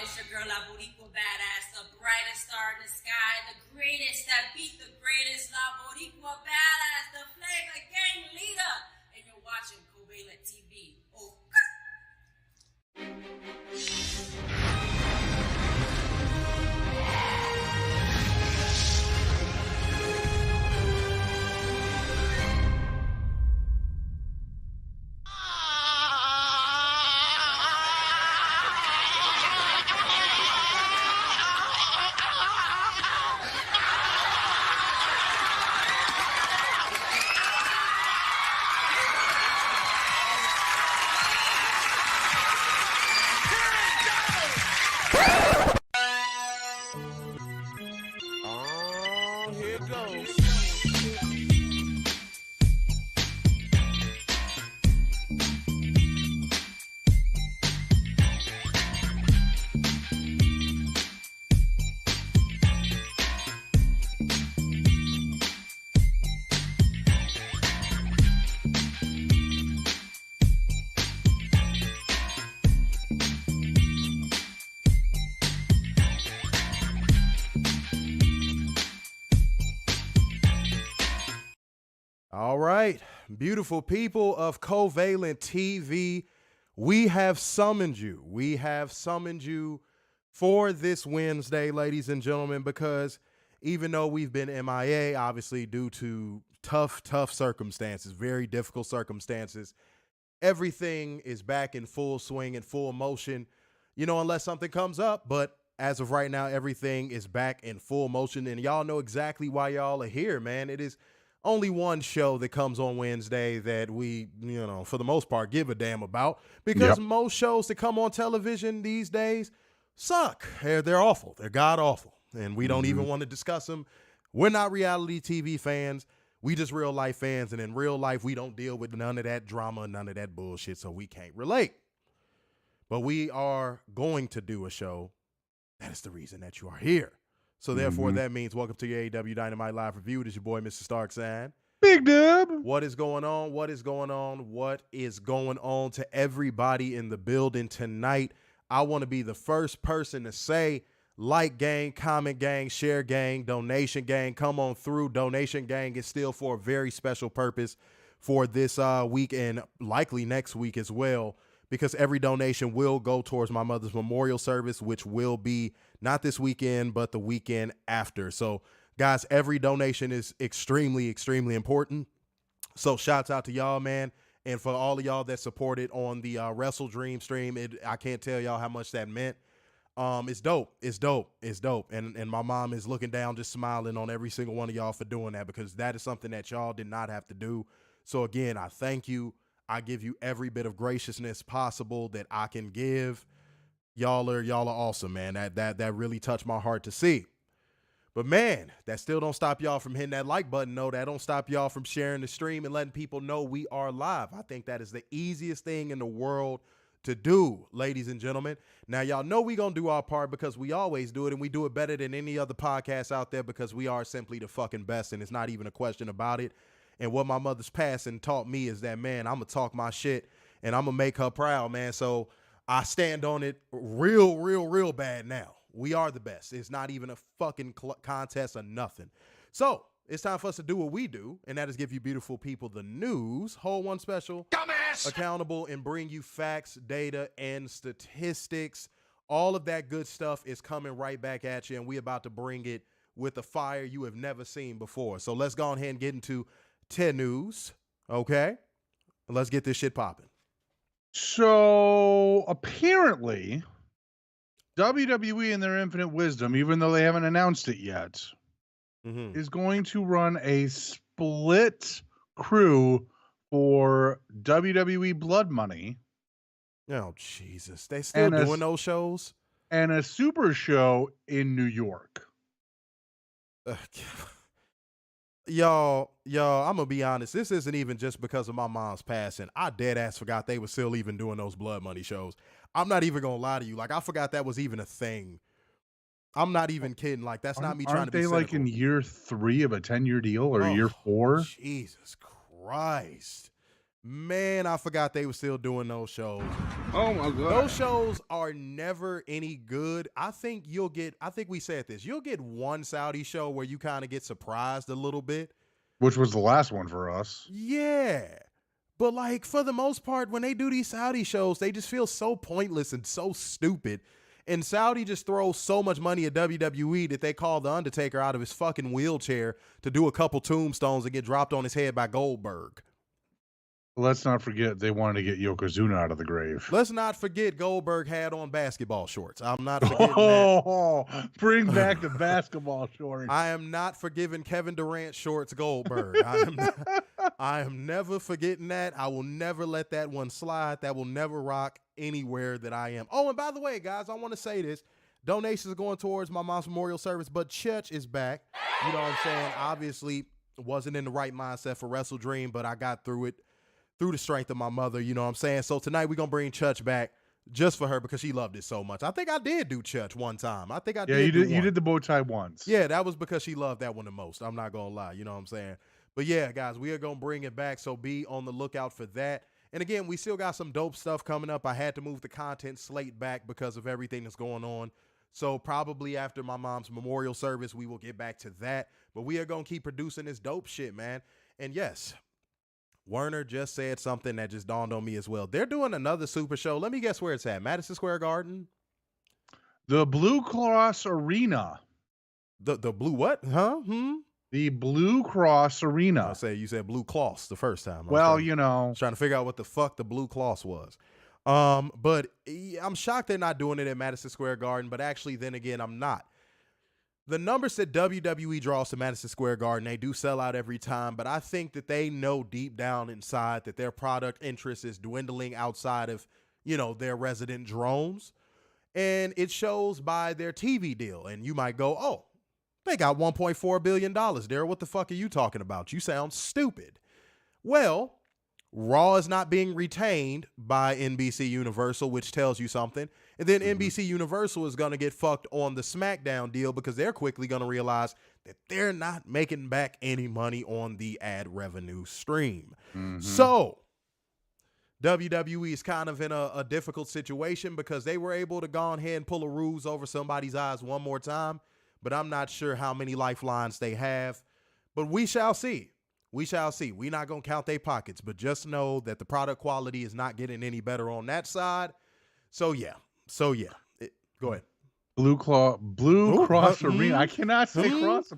it's your girl, La Boricua Badass, the brightest star in the sky, the greatest that beat the greatest, La Boricua Badass, the flavor gang leader. And you're watching Covalent TV. Oh, All right, beautiful people of Covalent TV, we have summoned you. We have summoned you for this Wednesday, ladies and gentlemen, because even though we've been MIA, obviously due to tough circumstances, very difficult circumstances, everything is back in full swing and full motion, unless something comes up. But as of right now, everything is back in full motion, and y'all know exactly why y'all are here, man. It is only one show that comes on Wednesday that we, for the most part, give a damn about, because most shows that come on television these days suck. They're awful. They're god awful. And we don't even want to discuss them. We're not reality TV fans. We just real life fans. And in real life, we don't deal with none of that drama, none of that bullshit. So we can't relate. But we are going to do a show. That is the reason that you are here. So therefore, that means welcome to your AEW Dynamite live review. It is your boy, Mr. Starksign. Big Dub. What is going on? What is going on? What is going on to everybody in the building tonight? I want to be the first person to say, like gang, comment gang, share gang, donation gang. Come on through. Donation gang is still for a very special purpose for this week and likely next week as well, because every donation will go towards my mother's memorial service, which will be not this weekend, but the weekend after. So, guys, every donation is extremely, extremely important. So, shouts out to y'all, man. And for all of y'all that supported on the WrestleDream stream, I can't tell y'all how much that meant. It's dope. It's dope. It's dope. And my mom is looking down, just smiling on every single one of y'all for doing that, because that is something that y'all did not have to do. So, again, I thank you. I give you every bit of graciousness possible that I can give. Y'all are awesome, man. That really touched my heart to see. But man, that still don't stop y'all from hitting that like button. No, that don't stop y'all from sharing the stream and letting people know we are live. I think that is the easiest thing in the world to do, ladies and gentlemen. Now, y'all know we gonna do our part, because we always do it, and we do it better than any other podcast out there, because we are simply the fucking best, and it's not even a question about it. And what my mother's passing taught me is that, man, I'm going to talk my shit and I'm going to make her proud, man. So I stand on it real bad now. We are the best. It's not even a fucking contest or nothing. So it's time for us to do what we do, and that is give you beautiful people the news, hold one special, dumbass, accountable, and bring you facts, data, and statistics. All of that good stuff is coming right back at you, and we about to bring it with a fire you have never seen before. So let's go ahead and get into 10 news, okay? Let's get this shit popping. So apparently, WWE in their infinite wisdom, even though they haven't announced it yet, is going to run a split crew for WWE Blood Money. Oh, Jesus. They still doing those shows? And a super show in New York. Y'all, I'm going to be honest. This isn't even just because of my mom's passing. I dead ass forgot they were still even doing those Blood Money shows. I'm not even going to lie to you. Like, I forgot that was even a thing. I'm not even kidding. Like, that's not me trying to be cynical. Aren't they like in year 3 of a 10-year deal or year 4? Jesus Christ. Man, I forgot they were still doing those shows. Oh my God. Those shows are never any good. I think we said this. You'll get one Saudi show where you kind of get surprised a little bit. Which was the last one for us. Yeah. But like for the most part, when they do these Saudi shows, they just feel so pointless and so stupid. And Saudi just throws so much money at WWE that they call The Undertaker out of his fucking wheelchair to do a couple tombstones and get dropped on his head by Goldberg. Let's not forget they wanted to get Yokozuna out of the grave. Let's not forget Goldberg had on basketball shorts. I'm not forgetting that. Bring back the basketball shorts. I am not forgiving Kevin Durant shorts Goldberg. I am never forgetting that. I will never let that one slide. That will never rock anywhere that I am. Oh, and by the way, guys, I want to say this. Donations are going towards my mom's memorial service, but church is back. You know what I'm saying? Obviously, wasn't in the right mindset for WrestleDream, but I got through it. Through the strength of my mother, you know what I'm saying? So tonight we're going to bring Church back just for her because she loved it so much. I think I did do Church one time. I think I did. You did the bow tie once. Yeah, that was because she loved that one the most. I'm not going to lie. You know what I'm saying? But yeah, guys, we are going to bring it back. So be on the lookout for that. And again, we still got some dope stuff coming up. I had to move the content slate back because of everything that's going on. So probably after my mom's memorial service, we will get back to that. But we are going to keep producing this dope shit, man. And yes, Werner just said something that just dawned on me as well. They're doing another super show. Let me guess where it's at. Madison Square Garden? The Blue Cross Arena. The blue what? Huh? The Blue Cross Arena. You said Blue Cross the first time. Well, trying to figure out what the fuck the Blue Cross was. But I'm shocked they're not doing it at Madison Square Garden, but actually then again, I'm not. The numbers that WWE draws to Madison Square Garden, they do sell out every time, but I think that they know deep down inside that their product interest is dwindling outside of, their resident drones. And it shows by their TV deal. And you might go, oh, they got $1.4 billion. Daryl, what the fuck are you talking about? You sound stupid. Well, Raw is not being retained by NBC Universal, which tells you something. And then NBC Universal is going to get fucked on the SmackDown deal because they're quickly going to realize that they're not making back any money on the ad revenue stream. So WWE is kind of in a difficult situation because they were able to go ahead and pull a ruse over somebody's eyes one more time. But I'm not sure how many lifelines they have. But we shall see. We shall see. We're not going to count their pockets, but just know that the product quality is not getting any better on that side. So, yeah. Go ahead. Blue Cross Arena. I cannot say cross.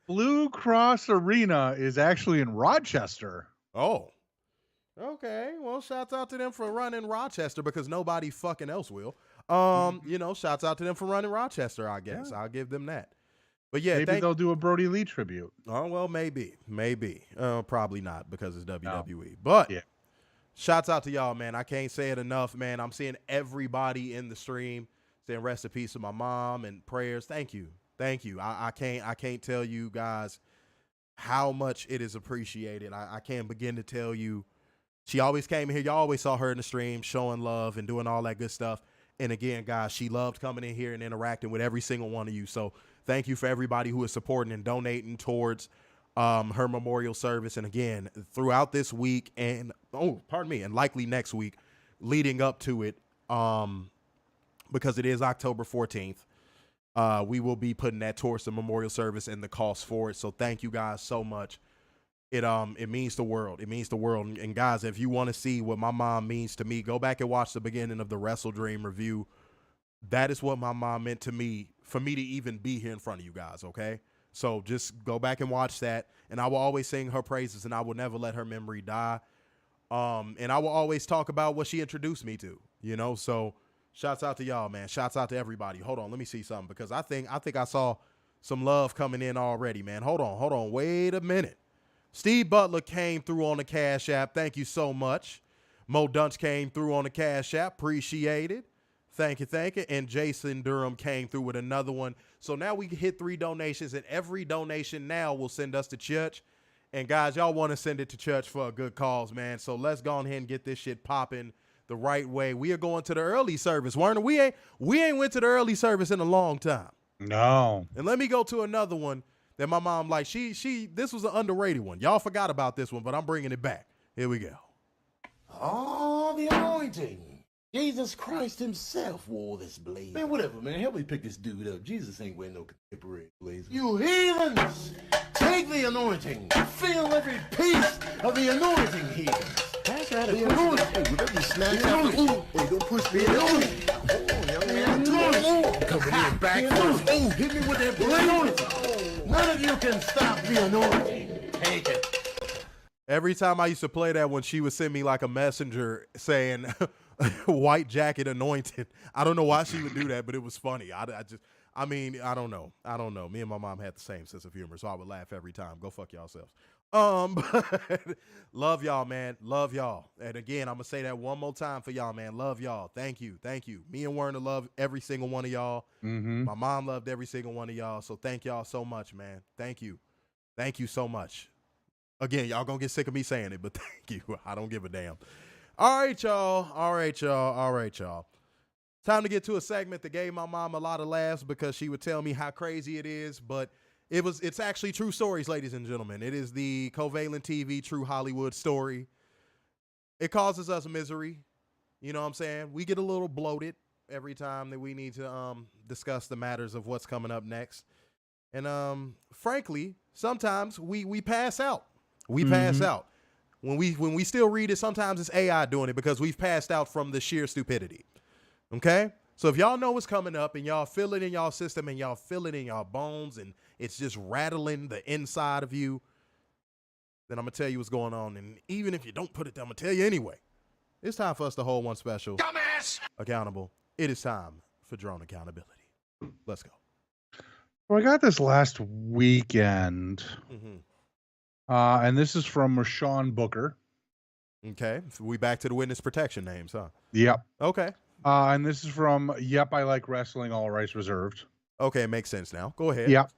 Blue Cross Arena is actually in Rochester. Oh. Okay. Well, shouts out to them for running Rochester because nobody fucking else will. Shouts out to them for running Rochester, I guess. Yeah. I'll give them that. But yeah, maybe they'll do a Brody Lee tribute. Oh, well, maybe. Probably not because it's WWE. No. But yeah. Shouts out to y'all, man. I can't say it enough, man. I'm seeing everybody in the stream saying rest in peace to my mom and prayers. Thank you. I can't tell you guys how much it is appreciated. I can't begin to tell you. She always came in here. Y'all always saw her in the stream showing love and doing all that good stuff. And again, guys, she loved coming in here and interacting with every single one of you. So thank you for everybody who is supporting and donating towards her memorial service. And again, throughout this week and likely next week leading up to it, because it is October 14th, we will be putting that towards the memorial service and the cost for it. So thank you guys so much. It means the world. It means the world. And guys, if you want to see what my mom means to me, go back and watch the beginning of the WrestleDream review. That is what my mom meant to me, for me to even be here in front of you guys, okay? So just go back and watch that. And I will always sing her praises, and I will never let her memory die. And I will always talk about what she introduced me to, So shouts out to y'all, man. Shouts out to everybody. Hold on, let me see something, because I think I saw some love coming in already, man. Hold on. Wait a minute. Steve Butler came through on the Cash App. Thank you so much. Mo Dunch came through on the Cash App. Appreciate it. Thank you. And Jason Durham came through with another one. So now we hit 3 donations, and every donation now will send us to church. And guys, y'all want to send it to church for a good cause, man. So let's go ahead and get this shit popping the right way. We are going to the early service. Werner, we ain't went to the early service in a long time. No. And let me go to another one that my mom like. This was an underrated one. Y'all forgot about this one, but I'm bringing it back. Here we go. Oh, the anointing. Jesus Christ himself wore this blaze. Man, whatever, man. Help me pick this dude up. Jesus ain't wearing no contemporary blaze. You heathens! Take the anointing. Feel every piece of the anointing, heathens. That's right. The anointing. Hey, whatever you snatch out. Hey, don't push the anointing. Oh, young man. Coming in back first. Oh, hit me with that blaze. None of you can stop the anointing. Take it. Every time I used to play that one, she would send me like a messenger saying white jacket anointed. I don't know why she would do that, but it was funny. I don't know. Me and my mom had the same sense of humor, so I would laugh every time. Go fuck yourselves. But love y'all, man. Love y'all. And again, I'm going to say that one more time for y'all, man. Love y'all. Thank you. Thank you. Me and Werner love every single one of y'all. Mm-hmm. My mom loved every single one of y'all. So thank y'all so much, man. Thank you. Thank you so much. Again, y'all gonna get sick of me saying it, but thank you. I don't give a damn. All right, y'all. Time to get to a segment that gave my mom a lot of laughs because she would tell me how crazy it is, but it's actually true stories, ladies and gentlemen. It is the Covalent TV True Hollywood story. It causes us misery. You know what I'm saying? We get a little bloated every time that we need to discuss the matters of what's coming up next. And frankly, sometimes we pass out. We pass out. When we still read it, sometimes it's AI doing it because we've passed out from the sheer stupidity. Okay? So if y'all know what's coming up and y'all feel it in y'all system and y'all feel it in y'all bones and it's just rattling the inside of you, then I'm going to tell you what's going on. And even if you don't put it down, I'm going to tell you anyway. It's time for us to hold one special dumbass accountable. It is time for drone accountability. Let's go. Well, I got this last weekend. Mm-hmm. And this is from Rashawn Booker. Okay. We back to the witness protection names, huh? Yep. Okay. And this is from Yep, I Like Wrestling, All Rights Reserved. Okay, it makes sense now. Go ahead. Yep.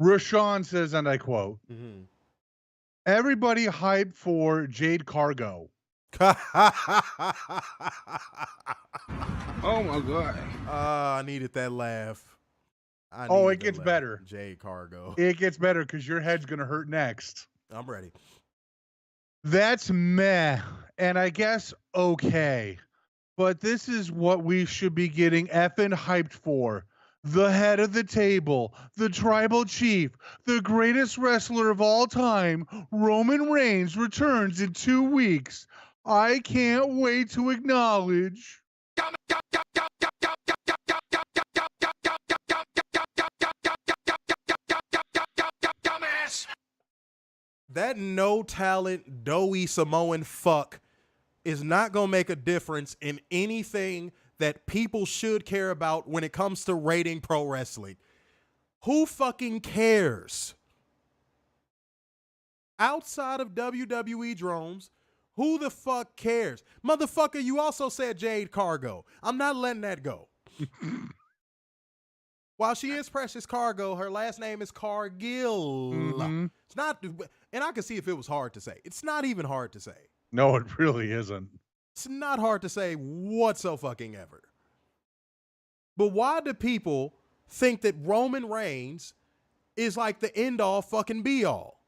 Rashawn says, and I quote, everybody hype for Jade Cargo. Oh, my God. I needed that laugh. It gets better. Jade Cargo. It gets better because your head's going to hurt next. I'm ready. That's meh. And I guess okay. But this is what we should be getting effing hyped for. The head of the table, the tribal chief, the greatest wrestler of all time, Roman Reigns, returns in 2 weeks. I can't wait to acknowledge. That no talent, doughy Samoan fuck is not going to make a difference in anything that people should care about when it comes to rating pro wrestling. Who fucking cares? Outside of WWE drones, who the fuck cares? Motherfucker, you also said Jade Cargo. I'm not letting that go. While she is Precious Cargo, her last name is Cargill. Mm-hmm. It's not, and I can see if it was hard to say. It's not even hard to say. No, it really isn't. It's not hard to say whatsoever. But why do people think that Roman Reigns is like the end-all fucking be-all?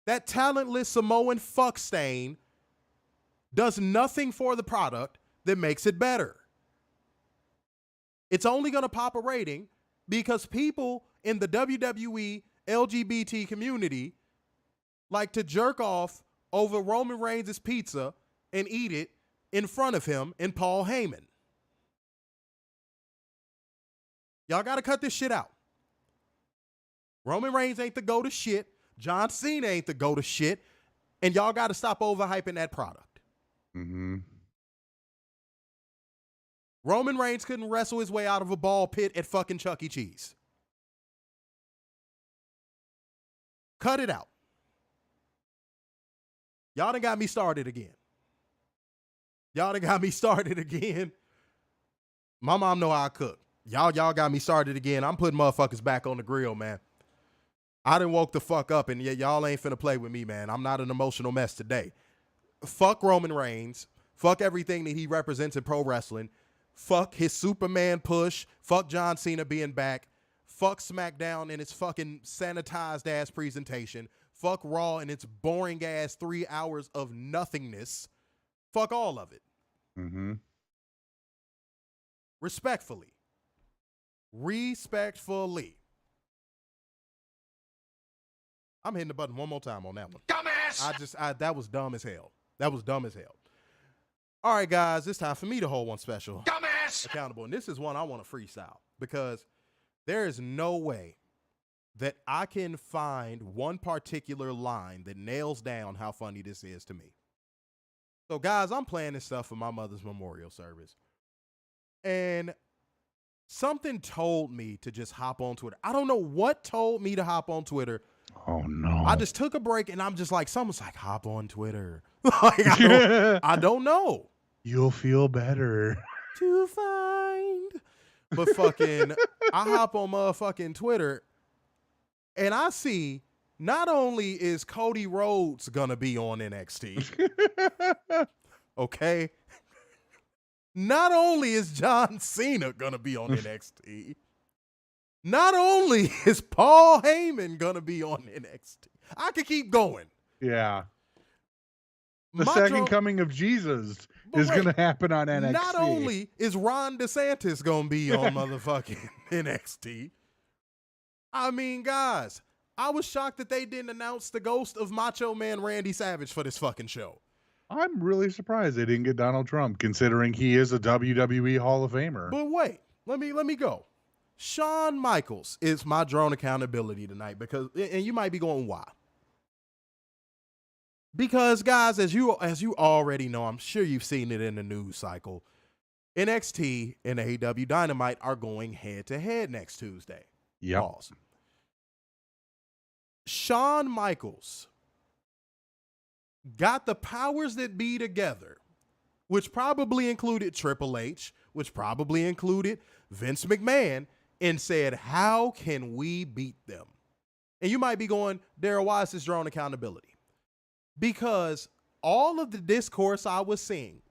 That talentless Samoan fuck stain does nothing for the product that makes it better. It's only going to pop a rating because people in the WWE LGBT community like to jerk off over Roman Reigns' pizza and eat it in front of him and Paul Heyman. Y'all got to cut this shit out. Roman Reigns ain't the go-to shit. John Cena ain't the go-to shit. And y'all got to stop overhyping that product. Mm-hmm. Roman Reigns couldn't wrestle his way out of a ball pit at fucking Chuck E. Cheese. Cut it out. Y'all done got me started again. My mom know how I cook. Y'all got me started again. I'm putting motherfuckers back on the grill, man. I done woke the fuck up, and y'all ain't finna play with me, man. I'm not an emotional mess today. Fuck Roman Reigns. Fuck everything that he represents in pro wrestling. Fuck his Superman push. Fuck John Cena being back. Fuck SmackDown and its fucking sanitized ass presentation. Fuck Raw and its boring ass 3 hours of nothingness. Fuck all of it. Mm-hmm. Respectfully. I'm hitting the button one more time on that one. Dumbass! That was dumb as hell. All right, guys, it's time for me to hold one special. Dumbass! Accountable. And this is one I want to freestyle because there is no way that I can find one particular line that nails down how funny this is to me. So, guys, I'm playing this stuff for my mother's memorial service. And something told me to just hop on Twitter. I don't know what told me to hop on Twitter. Oh, no. I just took a break, and I'm just like, someone's like, hop on Twitter. Like, I don't know. You'll feel better. To find. But fucking, I hop on motherfucking Twitter, and I see not only is Cody Rhodes going to be on NXT, okay? Not only is John Cena going to be on NXT, not only is Paul Heyman going to be on NXT. I could keep going. Yeah. The second coming of Jesus is going to happen on NXT. Not only is Ron DeSantis going to be on motherfucking NXT. I mean, guys, I was shocked that they didn't announce the ghost of Macho Man Randy Savage for this fucking show. I'm really surprised they didn't get Donald Trump, considering he is a WWE Hall of Famer. But wait, let me go. Shawn Michaels is my drone accountability tonight because, and you might be going, why? Because, guys, as you already know, I'm sure you've seen it in the news cycle, NXT and AEW Dynamite are going head-to-head next Tuesday. Yep. Pause. Shawn Michaels got the powers that be together, which probably included Triple H, which probably included Vince McMahon, and said, how can we beat them? And you might be going, Daryl, why is this drone accountability? Because all of the discourse I was seeing,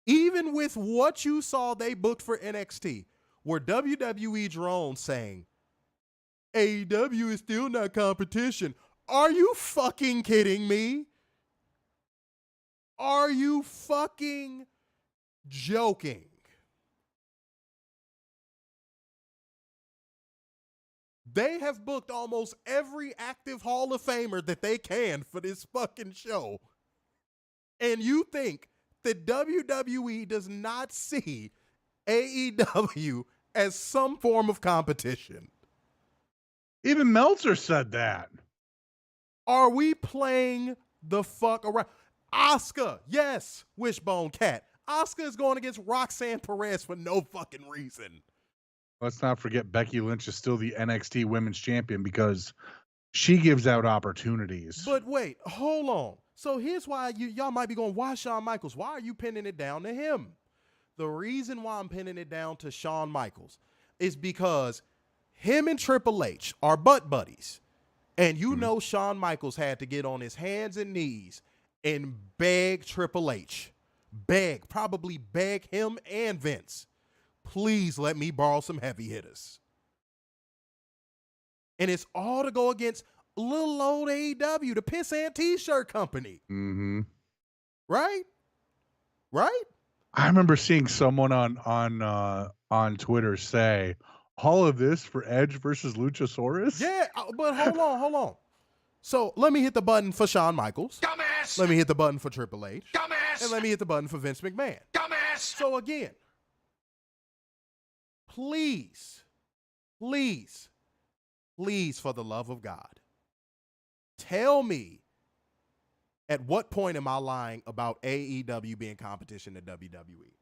even with what you saw they booked for NXT, were WWE drones saying, AEW is still not competition. Are you fucking kidding me? Are you fucking joking? They have booked almost every active Hall of Famer that they can for this fucking show. And you think that WWE does not see AEW as some form of competition? Even Meltzer said that. Are we playing the fuck around? Asuka, yes, Wishbone Cat. Asuka is going against Roxanne Perez for no fucking reason. Let's not forget Becky Lynch is still the NXT Women's Champion because she gives out opportunities. But wait, hold on. So here's why y'all might be going, why Shawn Michaels? Why are you pinning it down to him? The reason why I'm pinning it down to Shawn Michaels is because him and Triple H are butt buddies. And you know Shawn Michaels had to get on his hands and knees and beg Triple H. Probably beg him and Vince. Please let me borrow some heavy hitters. And it's all to go against little old AEW, the pissant t-shirt company. Mm-hmm. Right? Right? I remember seeing someone on Twitter say, all of this for Edge versus Luchasaurus? Yeah, but hold on. So let me hit the button for Shawn Michaels. Dumbass! Let me hit the button for Triple H. Dumbass! And let me hit the button for Vince McMahon. Dumbass! So again, please, for the love of God, tell me at what point am I lying about AEW being competition to WWE?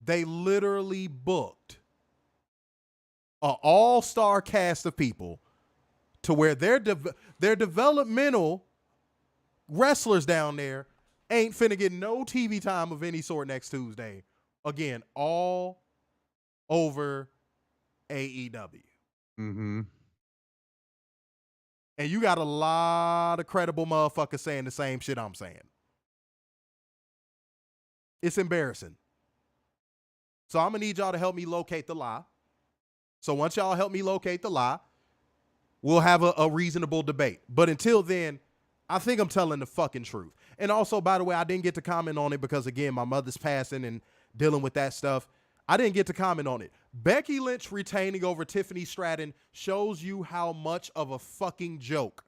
They literally booked an all-star cast of people to where their developmental wrestlers down there ain't finna get no TV time of any sort next Tuesday. Again, all over AEW. Mm-hmm. And you got a lot of credible motherfuckers saying the same shit I'm saying. It's embarrassing. So I'm going to need y'all to help me locate the lie. So once y'all help me locate the lie, we'll have a reasonable debate. But until then, I think I'm telling the fucking truth. And also, by the way, I didn't get to comment on it because, again, my mother's passing and dealing with that stuff. I didn't get to comment on it. Becky Lynch retaining over Tiffany Stratton shows you how much of a fucking joke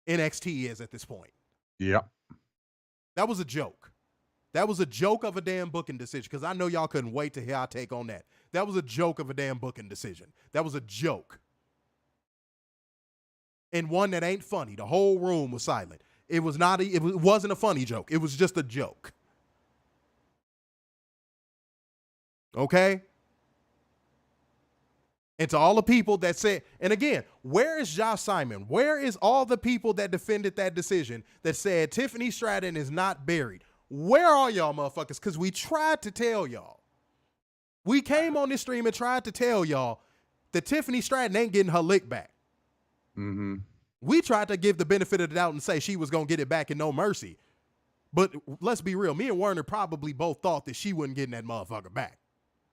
NXT is at this point. Yep. That was a joke. That was a joke of a damn booking decision, because I know y'all couldn't wait to hear our take on that. That was a joke of a damn booking decision. That was a joke. And one that ain't funny. The whole room was silent. It wasn't a funny joke. It was just a joke. Okay? And to all the people that said, and again, where is Josh Simon? Where is all the people that defended that decision that said Tiffany Stratton is not buried? Where are y'all motherfuckers? Because we tried to tell y'all. We came on this stream and tried to tell y'all that Tiffany Stratton ain't getting her lick back. Mm-hmm. We tried to give the benefit of the doubt and say she was going to get it back in no mercy. But let's be real. Me and Werner probably both thought that she wasn't getting that motherfucker back.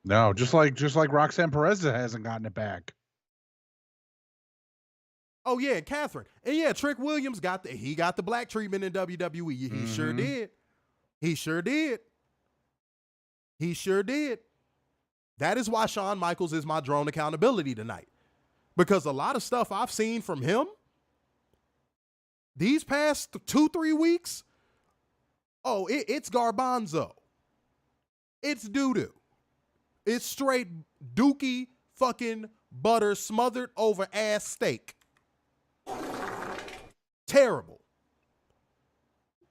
No, just like Roxanne Perez hasn't gotten it back. Oh yeah, Catherine. And yeah, Trick Williams got the black treatment in WWE. He sure did. He sure did. He sure did. That is why Shawn Michaels is my drone accountability tonight. Because a lot of stuff I've seen from him these past 2-3 weeks, it's garbanzo. It's doo-doo. It's straight dookie fucking butter smothered over ass steak. Terrible.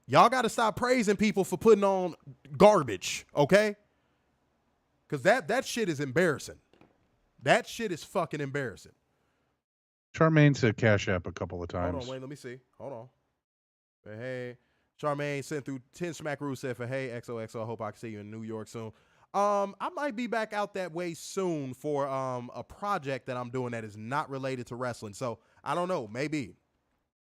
Y'all got to stop praising people for putting on garbage, okay? Because that shit is embarrassing. That shit is fucking embarrassing. Charmaine said Cash App a couple of times. Hold on, wait, let me see. Hold on. But hey, Charmaine sent through 10 Smackaroos, said for hey, XOXO, I hope I can see you in New York soon. I might be back out that way soon for a project that I'm doing that is not related to wrestling. So I don't know, maybe,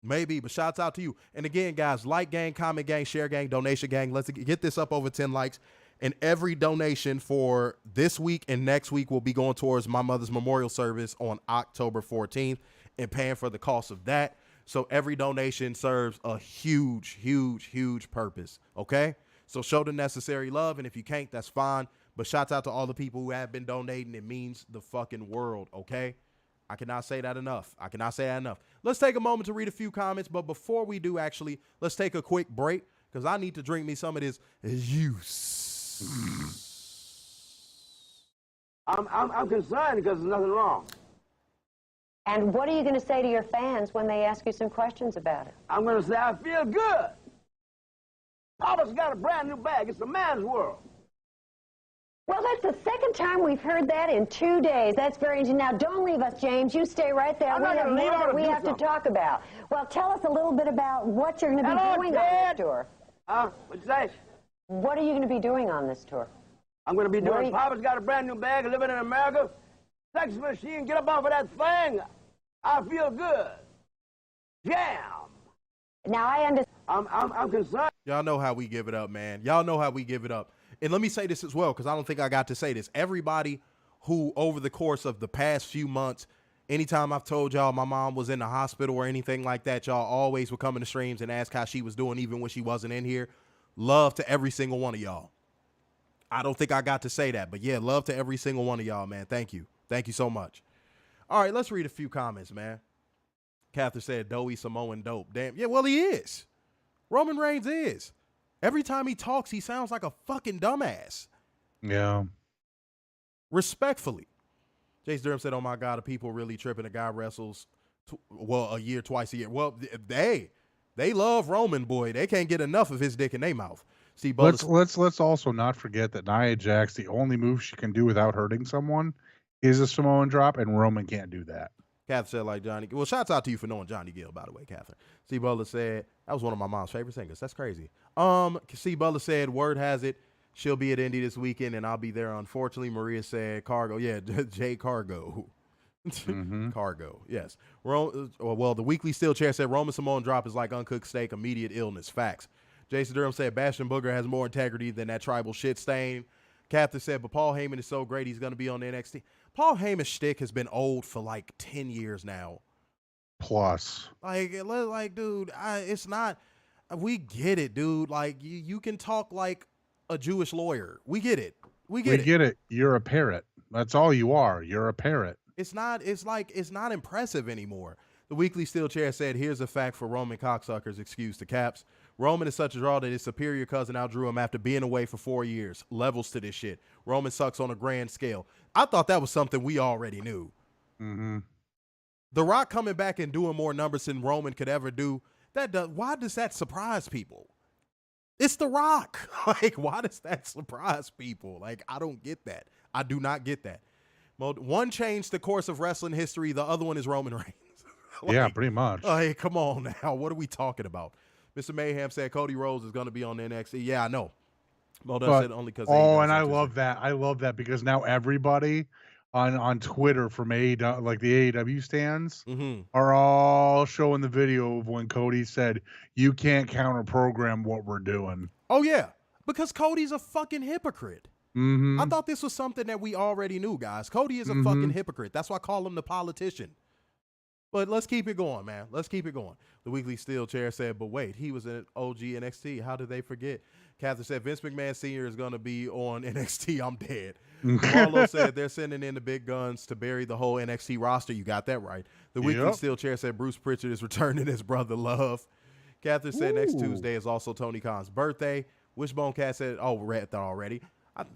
but shouts out to you. And again, guys, like gang, comment gang, share gang, donation gang. Let's get this up over 10 likes. And every donation for this week and next week will be going towards my mother's memorial service on October 14th and paying for the cost of that. So every donation serves a huge, huge, huge purpose. Okay? So show the necessary love. And if you can't, that's fine. But shouts out to all the people who have been donating. It means the fucking world. Okay? I cannot say that enough. Let's take a moment to read a few comments. But before we do, actually, let's take a quick break because I need to drink me some of this juice. I'm concerned because there's nothing wrong. And what are you going to say to your fans when they ask you some questions about it? I'm going to say I feel good. Papa's got a brand new bag. It's a man's world. Well, that's the second time we've heard that in 2 days. That's very interesting. Now, don't leave us, James. You stay right there. I'm We not have gonna leave. more I that wanna we do have to something. talk about. Well, tell us a little bit about what you're going to be Hello, doing Dad. on this tour. What'd you say? What are you going to be doing on this tour? I'm going to be Where doing you- Papa's got a brand new bag, living in America. Sex machine, get up off of that thing. I feel good. Jam. Now, I understand. I'm concerned. Y'all know how we give it up, man. Y'all know how we give it up. And let me say this as well, because I don't think I got to say this. Everybody who, over the course of the past few months, anytime I've told y'all my mom was in the hospital or anything like that, y'all always would come in the streams and ask how she was doing, even when she wasn't in here. Love to every single one of y'all. I don't think I got to say that, but yeah, love to every single one of y'all, man. Thank you. Thank you so much. All right, let's read a few comments, man. Catherine said, Doughy Samoan dope. Damn. Yeah, well, he is. Roman Reigns is. Every time he talks, he sounds like a fucking dumbass. Yeah. Respectfully. Jace Durham said, oh my God, are people really tripping? A guy wrestles, a year, twice a year. Well, they love Roman, boy. They can't get enough of his dick in their mouth. Steve Butler. Let's also not forget that Nia Jax, the only move she can do without hurting someone is a Samoan drop, and Roman can't do that. Catherine said, like Johnny. Well, shouts out to you for knowing Johnny Gill, by the way, Catherine. C. Butler said, that was one of my mom's favorite singers. That's crazy. C. Butler said, word has it, she'll be at Indy this weekend, and I'll be there. Unfortunately, Maria said, Cargo. Yeah, J. Cargo. Cargo, yes. Well, the Weekly Steel Chair said, Roman Samoan drop is like uncooked steak, immediate illness. Facts. Jason Durham said, Bastion Booger has more integrity than that tribal shit stain. Catherine said, but Paul Heyman is so great, he's going to be on the NXT. Paul Heyman's shtick has been old for like 10 years now. Plus. Like dude, it's not, we get it, dude. Like, you can talk like a Jewish lawyer. We get it. We get it. You're a parrot. That's all you are. You're a parrot. It's not impressive anymore. The Weekly Steel Chair said, here's a fact for Roman cocksuckers, excuse the caps. Roman is such a draw that his superior cousin outdrew him after being away for 4 years. Levels to this shit. Roman sucks on a grand scale. I thought that was something we already knew. Mm-hmm. The Rock coming back and doing more numbers than Roman could ever do, why does that surprise people? It's The Rock. Like, why does that surprise people? Like, I don't get that. I do not get that. One changed the course of wrestling history. The other one is Roman Reigns. Like, yeah, pretty much. Hey, come on now. What are we talking about? Mr. Mayhem said Cody Rhodes is going to be on NXT. Yeah, I know. Moldon said only because. Oh, and I love that. I love that because now everybody on Twitter from AEW, like the AEW stands, are all showing the video of when Cody said, "You can't counter program what we're doing." Oh yeah, because Cody's a fucking hypocrite. Mm-hmm. I thought this was something that we already knew, guys. Cody is a fucking hypocrite. That's why I call him the politician. But let's keep it going, man. Let's keep it going. The Weekly Steel Chair said, but wait, he was an OG NXT. How did they forget? Catherine said, Vince McMahon Sr. is going to be on NXT. I'm dead. Marlo said, they're sending in the big guns to bury the whole NXT roster. You got that right. The Weekly Steel Chair said, Bruce Pritchard is returning his brother Love. Catherine said, next Tuesday is also Tony Khan's birthday. Wishbone Cat said, oh, read that already.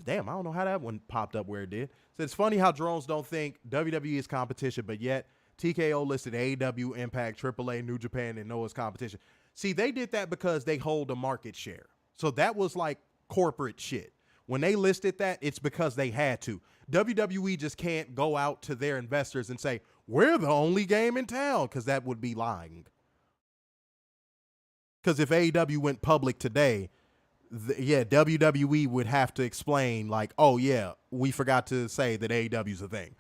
Damn, I don't know how that one popped up where it did. Said, it's funny how drones don't think WWE is competition, but yet TKO listed AEW, Impact, AAA, New Japan, and Noah's competition. See, they did that because they hold a market share. So that was like corporate shit. When they listed that, it's because they had to. WWE just can't go out to their investors and say, we're the only game in town, because that would be lying. Because if AEW went public today, WWE would have to explain like, oh, yeah, we forgot to say that AEW is a thing.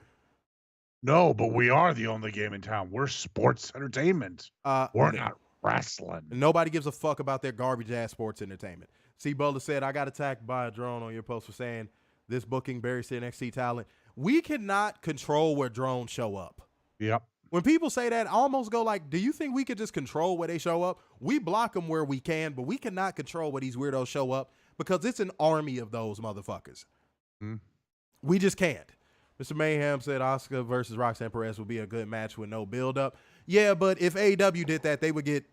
No, but we are the only game in town. We're sports entertainment. We're not wrestling. Nobody gives a fuck about their garbage ass sports entertainment. C. Bowler said, I got attacked by a drone on your post for saying this booking buries the NXT talent. We cannot control where drones show up. Yep. When people say that, I almost go like, do you think we could just control where they show up? We block them where we can, but we cannot control where these weirdos show up because it's an army of those motherfuckers. We just can't. Mr. Mayhem said Asuka versus Roxanne Perez would be a good match with no build-up. Yeah, but if AEW did that, they would get,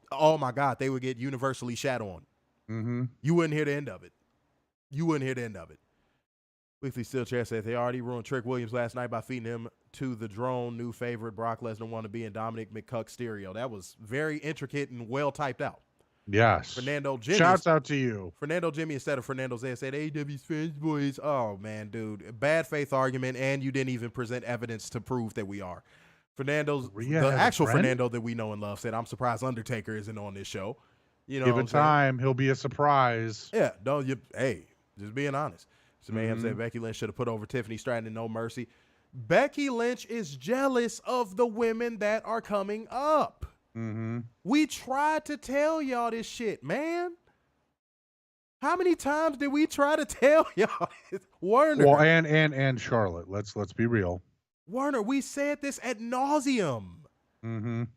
oh my God, they would get universally shat on. You wouldn't hear the end of it. Weekly Steel Chair said they already ruined Trick Williams last night by feeding him to the drone new favorite Brock Lesnar wannabe and Dominic McCuck stereo. That was very intricate and well typed out. Yes. Fernando Jimmy. Shouts out to you. Fernando Jimmy instead of Fernando Zay said AEW's fans boys. Oh man, dude. Bad faith argument, and you didn't even present evidence to prove that we are. The actual Fernando that we know and love said, I'm surprised Undertaker isn't on this show. You know, given time, he'll be a surprise. Yeah, just being honest. So Mayhem said Becky Lynch should have put over Tiffany Stratton and No Mercy. Becky Lynch is jealous of the women that are coming up. We tried to tell y'all this shit, man. How many times did we try to tell y'all this? Werner. Well, and Charlotte. Let's be real. Werner, we said this ad nauseum.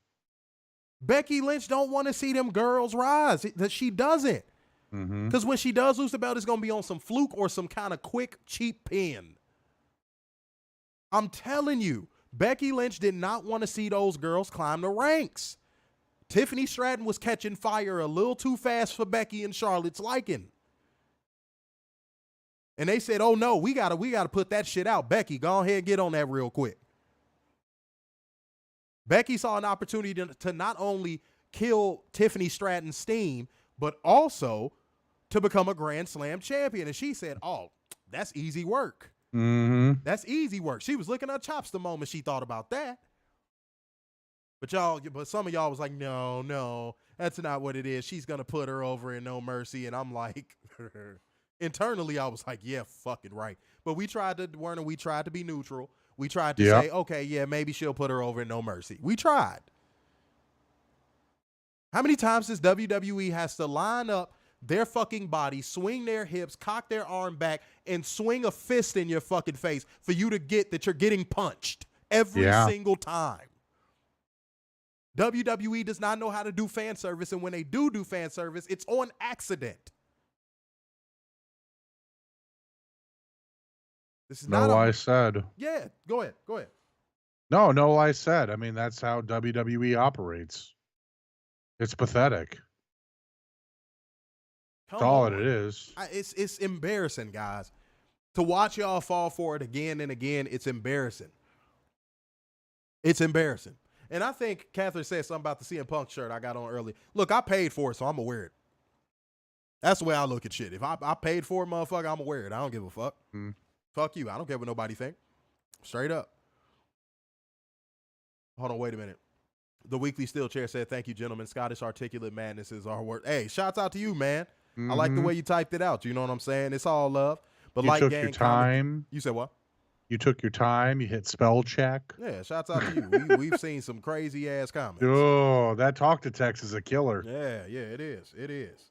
Becky Lynch don't want to see them girls rise. She doesn't. Because when she does lose the belt, it's going to be on some fluke or some kind of quick, cheap pin. I'm telling you, Becky Lynch did not want to see those girls climb the ranks. Tiffany Stratton was catching fire a little too fast for Becky and Charlotte's liking. And they said, oh no, we gotta put that shit out. Becky, go ahead and get on that real quick. Becky saw an opportunity to not only kill Tiffany Stratton's steam, but also to become a Grand Slam champion. And she said, oh, that's easy work. That's easy work. She was licking her chops the moment she thought about that. But some of y'all was like, no, that's not what it is. She's going to put her over in No Mercy. And I'm like, internally, I was like, yeah, fucking right. But we tried to be neutral. We tried to say, okay, yeah, maybe she'll put her over in No Mercy. We tried. How many times does WWE has to line up their fucking body, swing their hips, cock their arm back, and swing a fist in your fucking face for you to get that you're getting punched every single time. WWE does not know how to do fan service, and when they do fan service, it's on accident. This is not I said. Yeah, go ahead. No, I said. I mean, that's how WWE operates. It's pathetic. That's all it is. It's embarrassing, guys. To watch y'all fall for it again and again, it's embarrassing. It's embarrassing. And I think Catherine said something about the CM Punk shirt I got on early. Look, I paid for it, so I'm going to wear it. That's the way I look at shit. If I paid for it, motherfucker, I'm going to wear it. I don't give a fuck. Fuck you. I don't care what nobody think. Straight up. Hold on, wait a minute. The Weekly Steel Chair said, thank you, gentlemen. Scottish Articulate Madness is our word. Hey, shouts out to you, man. I like the way you typed it out. You know what I'm saying? It's all love. But you took your time. You said what? You took your time. You hit spell check. Yeah, shouts out to you. We've seen some crazy ass comments. Oh, that talk to text is a killer. Yeah, it is. It is.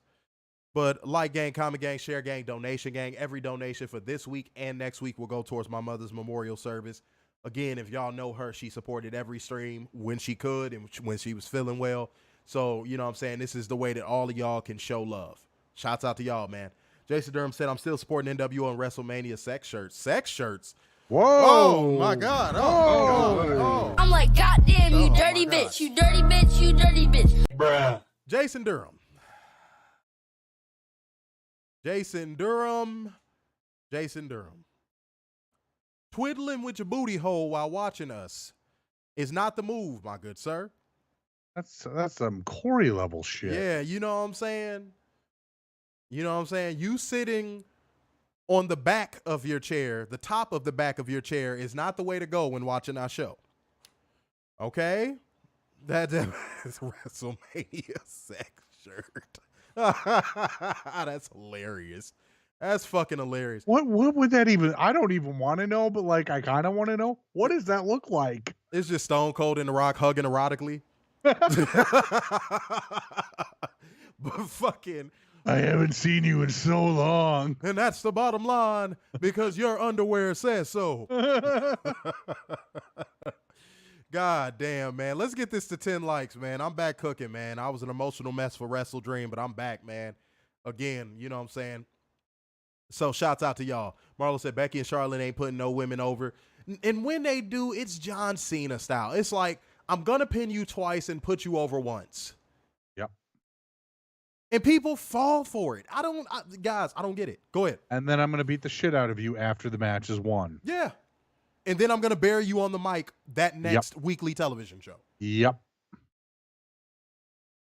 But like gang, comment gang, share gang, donation gang, every donation for this week and next week will go towards my mother's memorial service. Again, if y'all know her, she supported every stream when she could and when she was feeling well. So, you know what I'm saying? This is the way that all of y'all can show love. Shouts out to y'all, man. Jason Durham said, I'm still supporting NWO and WrestleMania sex shirts. Sex shirts? Whoa. Oh, my God. Oh. I'm like, goddamn, you dirty bitch. You dirty bitch. You dirty bitch. Bruh. Jason Durham. Twiddling with your booty hole while watching us is not the move, my good sir. That's some Corey level shit. Yeah, you know what I'm saying? You sitting on the back of your chair, the top of the back of your chair is not the way to go when watching our show. Okay? That's WrestleMania sex shirt. That's hilarious. That's fucking hilarious. What would that even? I don't even want to know, but like I kind of want to know. What does that look like? It's just Stone Cold and The Rock hugging erotically. But fucking, I haven't seen you in so long. and that's the bottom line because your underwear says so. God damn, man. Let's get this to 10 likes, man. I'm back cooking, man. I was an emotional mess for WrestleDream, but I'm back, man. Again, you know what I'm saying? So shouts out to y'all. Marlo said Becky and Charlotte ain't putting no women over. And when they do, it's John Cena style. It's like, I'm going to pin you twice and put you over once. Yep. And people fall for it. Guys, I don't get it. Go ahead. And then I'm going to beat the shit out of you after the match is won. Yeah. And then I'm going to bury you on the mic that next weekly television show. Yep.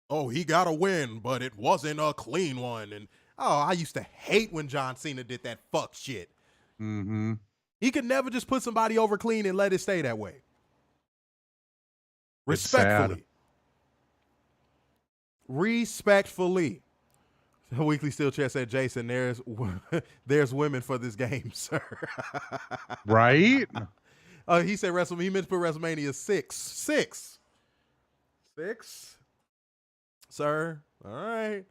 Oh, he got a win, but it wasn't a clean one. And I used to hate when John Cena did that fuck shit. Mm-hmm. He could never just put somebody over clean and let it stay that way. Respectfully. Respectfully. The Weekly Steel Chair said, Jason, there's women for this game, sir. Right? He said he meant to put WrestleMania 6. 6. Sir. All right.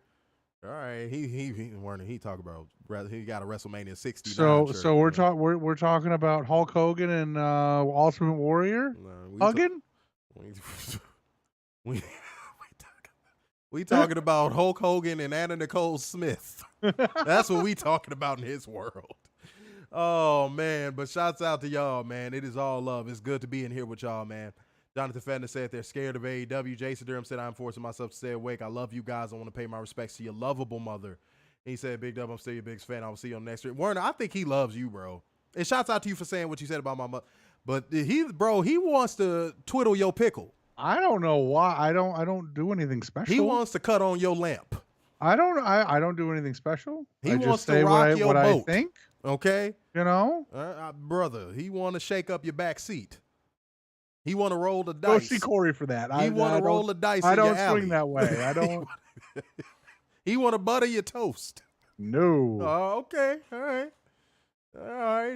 He talk about he got a WrestleMania 69. So we're talking about Hulk Hogan and Ultimate Warrior hugging. We talking about Hulk Hogan and Anna Nicole Smith. That's what we talking about in his world. Oh man, but shouts out to y'all, man. It is all love. It's good to be in here with y'all, man. Jonathan Fender said they're scared of AEW. Jason Durham said, I'm forcing myself to stay awake. I love you guys. I want to pay my respects to your lovable mother. He said, Big Dub, I'm still your biggest fan. I will see you on the next stream. Warner, I think he loves you, bro. And shouts out to you for saying what you said about my mother. But he wants to twiddle your pickle. I don't know why. I don't do anything special. He wants to cut on your lamp. I don't do anything special. He wants to rock your boat. I think. Okay? You know? Brother, he want to shake up your back seat. He want to roll the dice. Go see Corey for that. He want to roll the dice. I don't swing alley. That way. I don't. He want to butter your toast. No. Oh, okay. All right.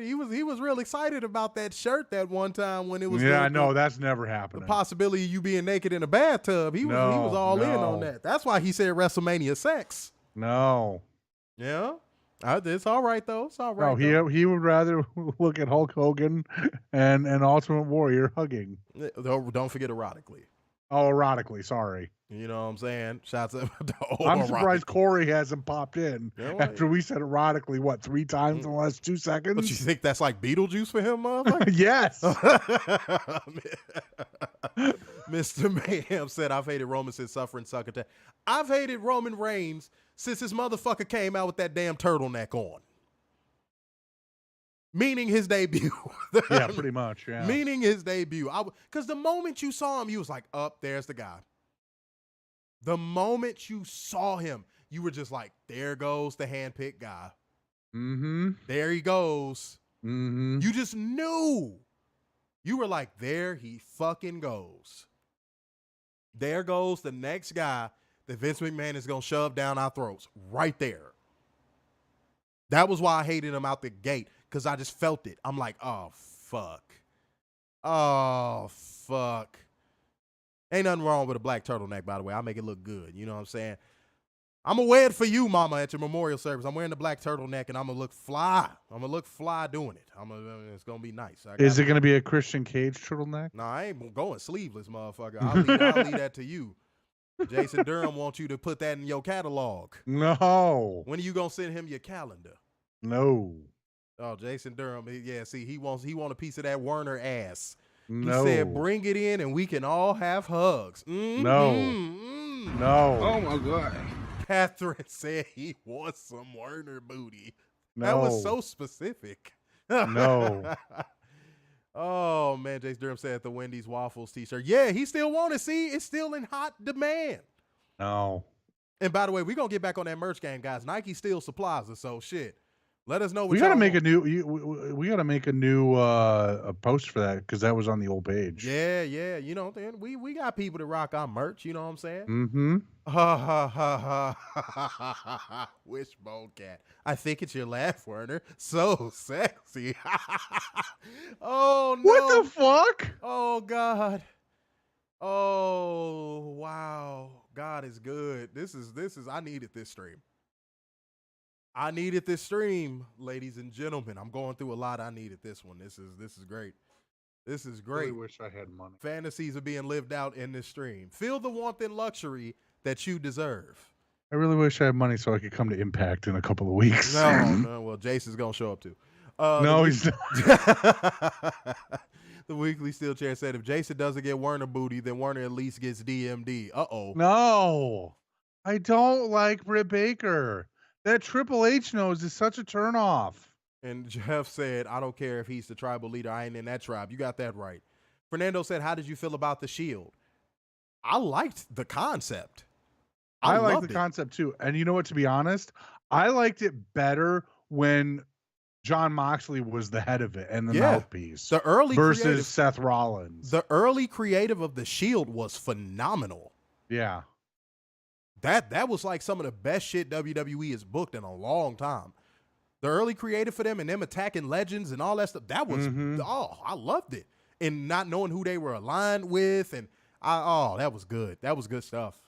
He was real excited about that shirt that one time when it was. Yeah, I know that's never happening. The possibility of you being naked in a bathtub. He was all in on that. That's why he said WrestleMania sex. No. Yeah. It's all right, though. It's all right. No, he would rather look at Hulk Hogan and Ultimate Warrior hugging. Don't forget erotically. Oh, erotically. Sorry. You know what I'm saying? Shouts out to I'm surprised Corey hasn't popped in after we said erotically, 3 times in the last 2 seconds? But you think that's like Beetlejuice for him, motherfucker? Yes. Mr. Mayhem said, I've hated Roman since suffering succotash. I've hated Roman Reigns since this motherfucker came out with that damn turtleneck on. Meaning his debut. Yeah, pretty much, yeah. Meaning his debut. Because the moment you saw him, you was like, there's the guy. The moment you saw him, you were just like, there goes the handpicked guy. Mm-hmm. There he goes. Mm-hmm. You just knew. You were like, there he fucking goes. There goes the next guy that Vince McMahon is going to shove down our throats. Right there. That was why I hated him out the gate, because I just felt it. I'm like, oh, fuck. Oh, fuck. Ain't nothing wrong with a black turtleneck, by the way. I'll make it look good. You know what I'm saying? I'm going to wear it for you, mama, at your memorial service. I'm wearing the black turtleneck, and I'm going to look fly. I'm going to look fly doing it. It's going to be nice. Is it going to be a Christian Cage turtleneck? No, I ain't going sleeveless, motherfucker. I'll leave that to you. Jason Durham wants you to put that in your catalog. No. When are you going to send him your calendar? No. Oh, Jason Durham. Yeah, see, he want a piece of that Werner ass. No. He said, bring it in and we can all have hugs. No. No. Oh, my God. Catherine said he wants some Werner booty. No. That was so specific. No. Oh, man, Jason Durham said the Wendy's Waffles t-shirt. Yeah, he still want it. See, it's still in hot demand. No. And by the way, we're going to get back on that merch game, guys. Nike still supplies us, so shit. Let us know what we got to make a new. We got to make a new a post for that, because that was on the old page. Yeah. You know, we got people that rock our merch. You know what I'm saying? Mm-hmm. Ha ha ha ha ha. Wishbone cat. I think it's your laugh, Werner. So sexy. Oh no! What the fuck? Oh God. Oh wow. God is good. This is. I needed this stream. I needed this stream, ladies and gentlemen. I'm going through a lot. I needed this one. This is great. This is great. I really wish I had money. Fantasies are being lived out in this stream. Feel the warmth and luxury that you deserve. I really wish I had money so I could come to Impact in a couple of weeks. No. Well, Jason's going to show up too. No, he's not. The Weekly Steel Chair said, if Jason doesn't get Werner booty, then Werner at least gets DMD. Uh-oh. No. I don't like Britt Baker. That Triple H nose is such a turnoff. And Jeff said, I don't care if he's the tribal leader. I ain't in that tribe. You got that right. Fernando said, how did you feel about the Shield? I liked the concept. I liked the concept too. And you know what, to be honest, I liked it better when Jon Moxley was the head of it and the mouthpiece. The early versus creative, Seth Rollins. The early creative of the Shield was phenomenal. Yeah. That was like some of the best shit WWE has booked in a long time. The early creative for them and them attacking legends and all that stuff, that was, I loved it. And not knowing who they were aligned with, and that was good. That was good stuff.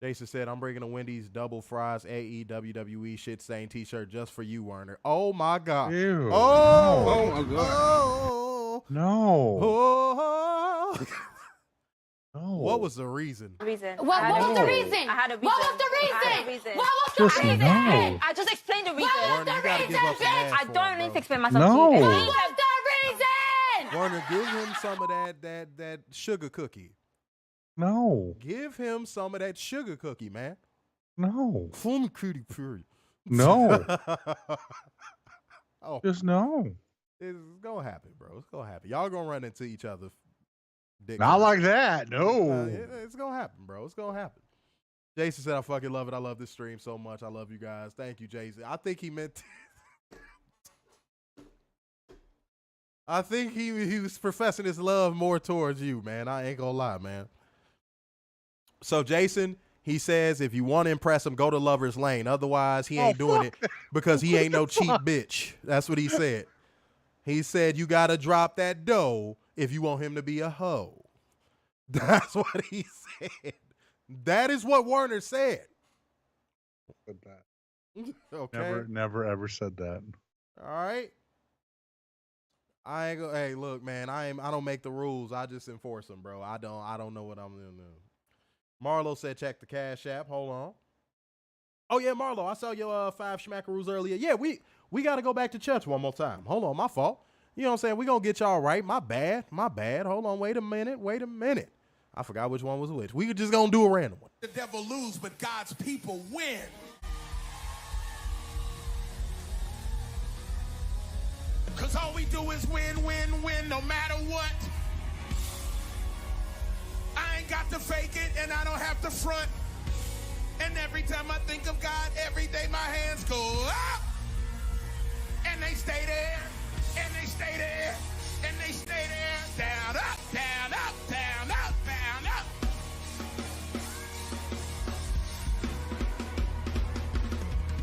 Jason said, I'm bringing a Wendy's double fries AEWWE shit stain t-shirt just for you, Werner. Oh, my God. Ew. Oh, my God. Oh. No. Oh. No. What was the reason? What was the reason? I had a reason. What was the reason? What was the reason? No. I just explained the reason. What was the reason, bitch? I don't need to explain myself No. to you. What was the reason? Werner, give him some of that sugar cookie. No. Give him some of that sugar cookie, man. No. From Cutie Fury. No. Oh, Just no. it's gonna happen, bro. It's gonna happen. Y'all gonna run into each other. Not like that. No. It's gonna happen, bro. It's gonna happen. Jason said, I fucking love it. I love this stream so much. I love you guys. Thank you, Jason. I think he meant I think he was professing his love more towards you, man. I ain't gonna lie, man. So Jason, he says, if you want to impress him, go to Lover's Lane. Otherwise, he ain't doing it because he ain't no cheap bitch. That's what he said. He said, you got to drop that dough if you want him to be a hoe. That's what he said. That is what Werner said. Said that. Okay. Never, ever said that. All right. I ain't go. Hey, look, man. I don't make the rules. I just enforce them, bro. I don't know what I'm gonna do. Marlo said, check the Cash App. Hold on. Oh yeah, Marlo. I saw your 5 schmackaroos earlier. Yeah, we got to go back to church one more time. Hold on, my fault. You know what I'm saying? We gonna get y'all right. My bad. Hold on. Wait a minute. I forgot which one was which. We just gonna do a random one. The devil lose, but God's people win. Cause all we do is win, win, win, no matter what. I ain't got to fake it, and I don't have to front. And every time I think of God, every day my hands go up. And they stay there, and they stay there, and they stay there. Down, up, down, up, down, up, down, up.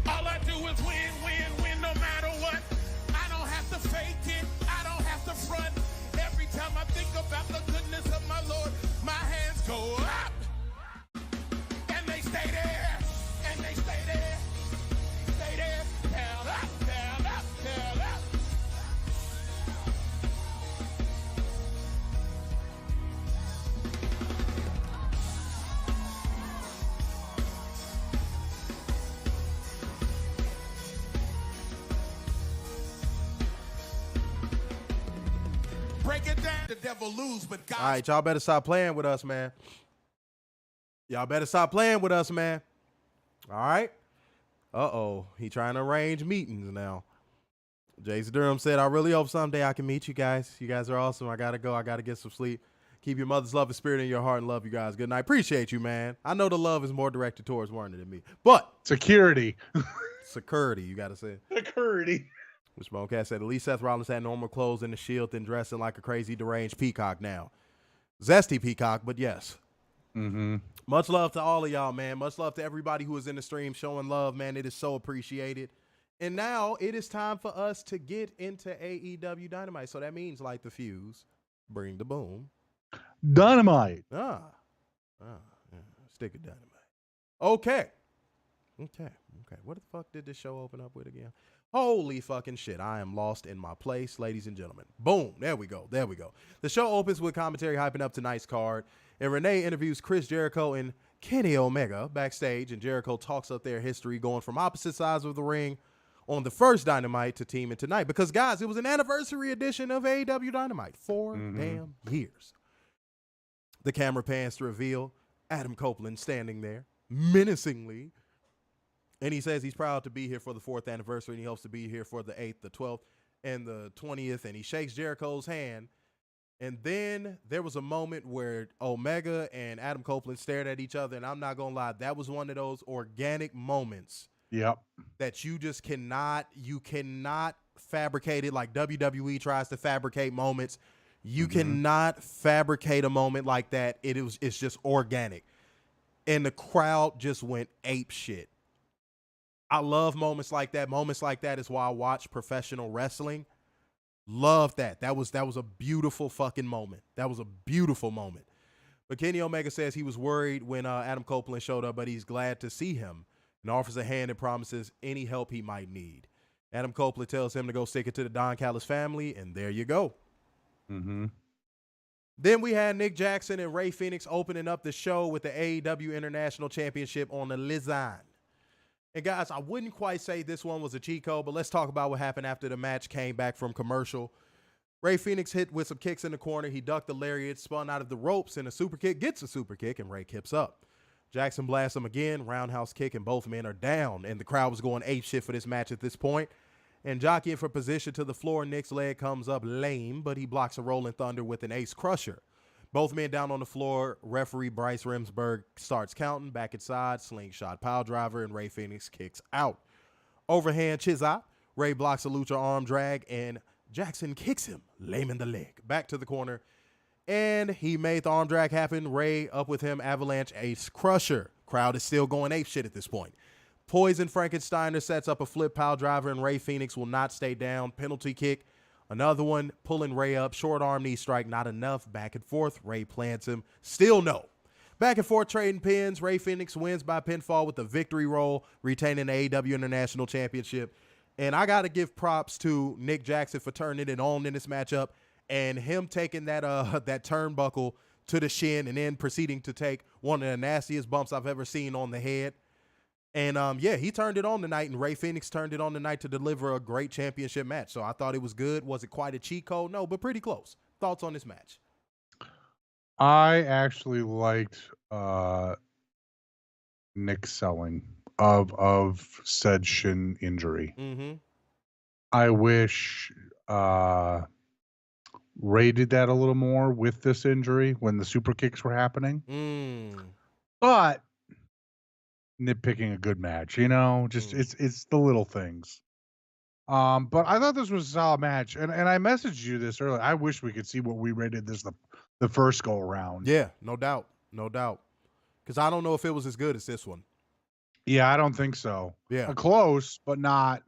All I do is win, win, win, no matter what. I don't have to fake it, I don't have to front. Every time I think about the goodness of my Lord, my hands go up. And they stay there, and they stay there, down, up, down, up, down, up. Break it down. The devil lose, but God. All right, y'all better stop playing with us, man. All right. He trying to arrange meetings now. Jason Durham said, I really hope someday I can meet you guys. You guys are awesome. I got to go. I got to get some sleep. Keep your mother's love and spirit in your heart and love you guys. Good night. Appreciate you, man. I know the love is more directed towards Werner than me. But Security. you got to say. Security. Which Moncast said, at least Seth Rollins had normal clothes and the Shield and dressing like a crazy deranged peacock now. Zesty peacock, but yes. Mm-hmm. Much love to all of y'all, man. Much love to everybody who is in the stream showing love, man. It is so appreciated. And now it is time for us to get into AEW Dynamite. So that means light the fuse, bring the boom. Dynamite. Yeah. Stick of Dynamite. Okay. What the fuck did this show open up with again? Holy fucking shit. I am lost in my place, ladies and gentlemen. Boom. There we go. The show opens with commentary hyping up tonight's card. And Renee interviews Chris Jericho and Kenny Omega backstage. And Jericho talks up their history going from opposite sides of the ring on the first Dynamite to teaming tonight. Because, guys, it was an anniversary edition of AEW Dynamite. 4 damn years. The camera pans to reveal Adam Copeland standing there menacingly. And he says he's proud to be here for the 4th anniversary, and he hopes to be here for the 8th, the 12th, and the 20th. And he shakes Jericho's hand. And then there was a moment where Omega and Adam Copeland stared at each other. And I'm not going to lie, that was one of those organic moments that you just cannot fabricate it like WWE tries to fabricate moments. You cannot fabricate a moment like that. It's just organic. And the crowd just went ape shit. I love moments like that. Moments like that is why I watch professional wrestling. Love that. That was a beautiful fucking moment. That was a beautiful moment. But Kenny Omega says he was worried when Adam Copeland showed up, but he's glad to see him and offers a hand and promises any help he might need. Adam Copeland tells him to go stick it to the Don Callis family, and there you go. Then we had Nick Jackson and Rey Fenix opening up the show with the AEW International Championship on the Lizard. And guys, I wouldn't quite say this one was a cheat code, but let's talk about what happened after the match came back from commercial. Rey Fenix hit with some kicks in the corner. He ducked the lariat, spun out of the ropes, and a super kick gets a super kick, and Rey kips up. Jackson blasts him again, roundhouse kick, and both men are down. And the crowd was going ape shit for this match at this point. And jockeying for position to the floor, Nick's leg comes up lame, but he blocks a Rolling Thunder with an ace crusher. Both men down on the floor. Referee Bryce Remsburg starts counting. Back inside, slingshot pile driver, and Rey Fenix kicks out. Overhand Chizot. Rey blocks a lucha arm drag, and Jackson kicks him, lame in the leg. Back to the corner, and he made the arm drag happen. Rey up with him, avalanche ace crusher. Crowd is still going ape shit at this point. Poison Frankensteiner sets up a flip pile driver, and Rey Fenix will not stay down. Penalty kick. Another one, pulling Rey up. Short arm knee strike, not enough. Back and forth. Rey plants him. Still no. Back and forth trading pins. Rey Fenix wins by pinfall with the victory roll, retaining the AEW International Championship. And I got to give props to Nick Jackson for turning it on in this matchup and him taking that that turnbuckle to the shin and then proceeding to take one of the nastiest bumps I've ever seen on the head. And, yeah, he turned it on tonight, and Rey Fenix turned it on tonight to deliver a great championship match. So I thought it was good. Was it quite a cheat code? No, but pretty close. Thoughts on this match? I actually liked Nick selling of said shin injury. Mm-hmm. I wish Ray did that a little more with this injury when the super kicks were happening. But nitpicking a good match, just it's the little things. But I thought this was a solid match, and I messaged you this earlier. I wish we could see what we rated this the first go around. Yeah, no doubt. Because I don't know if it was as good as this one. Yeah, I don't think so. Yeah, close, but not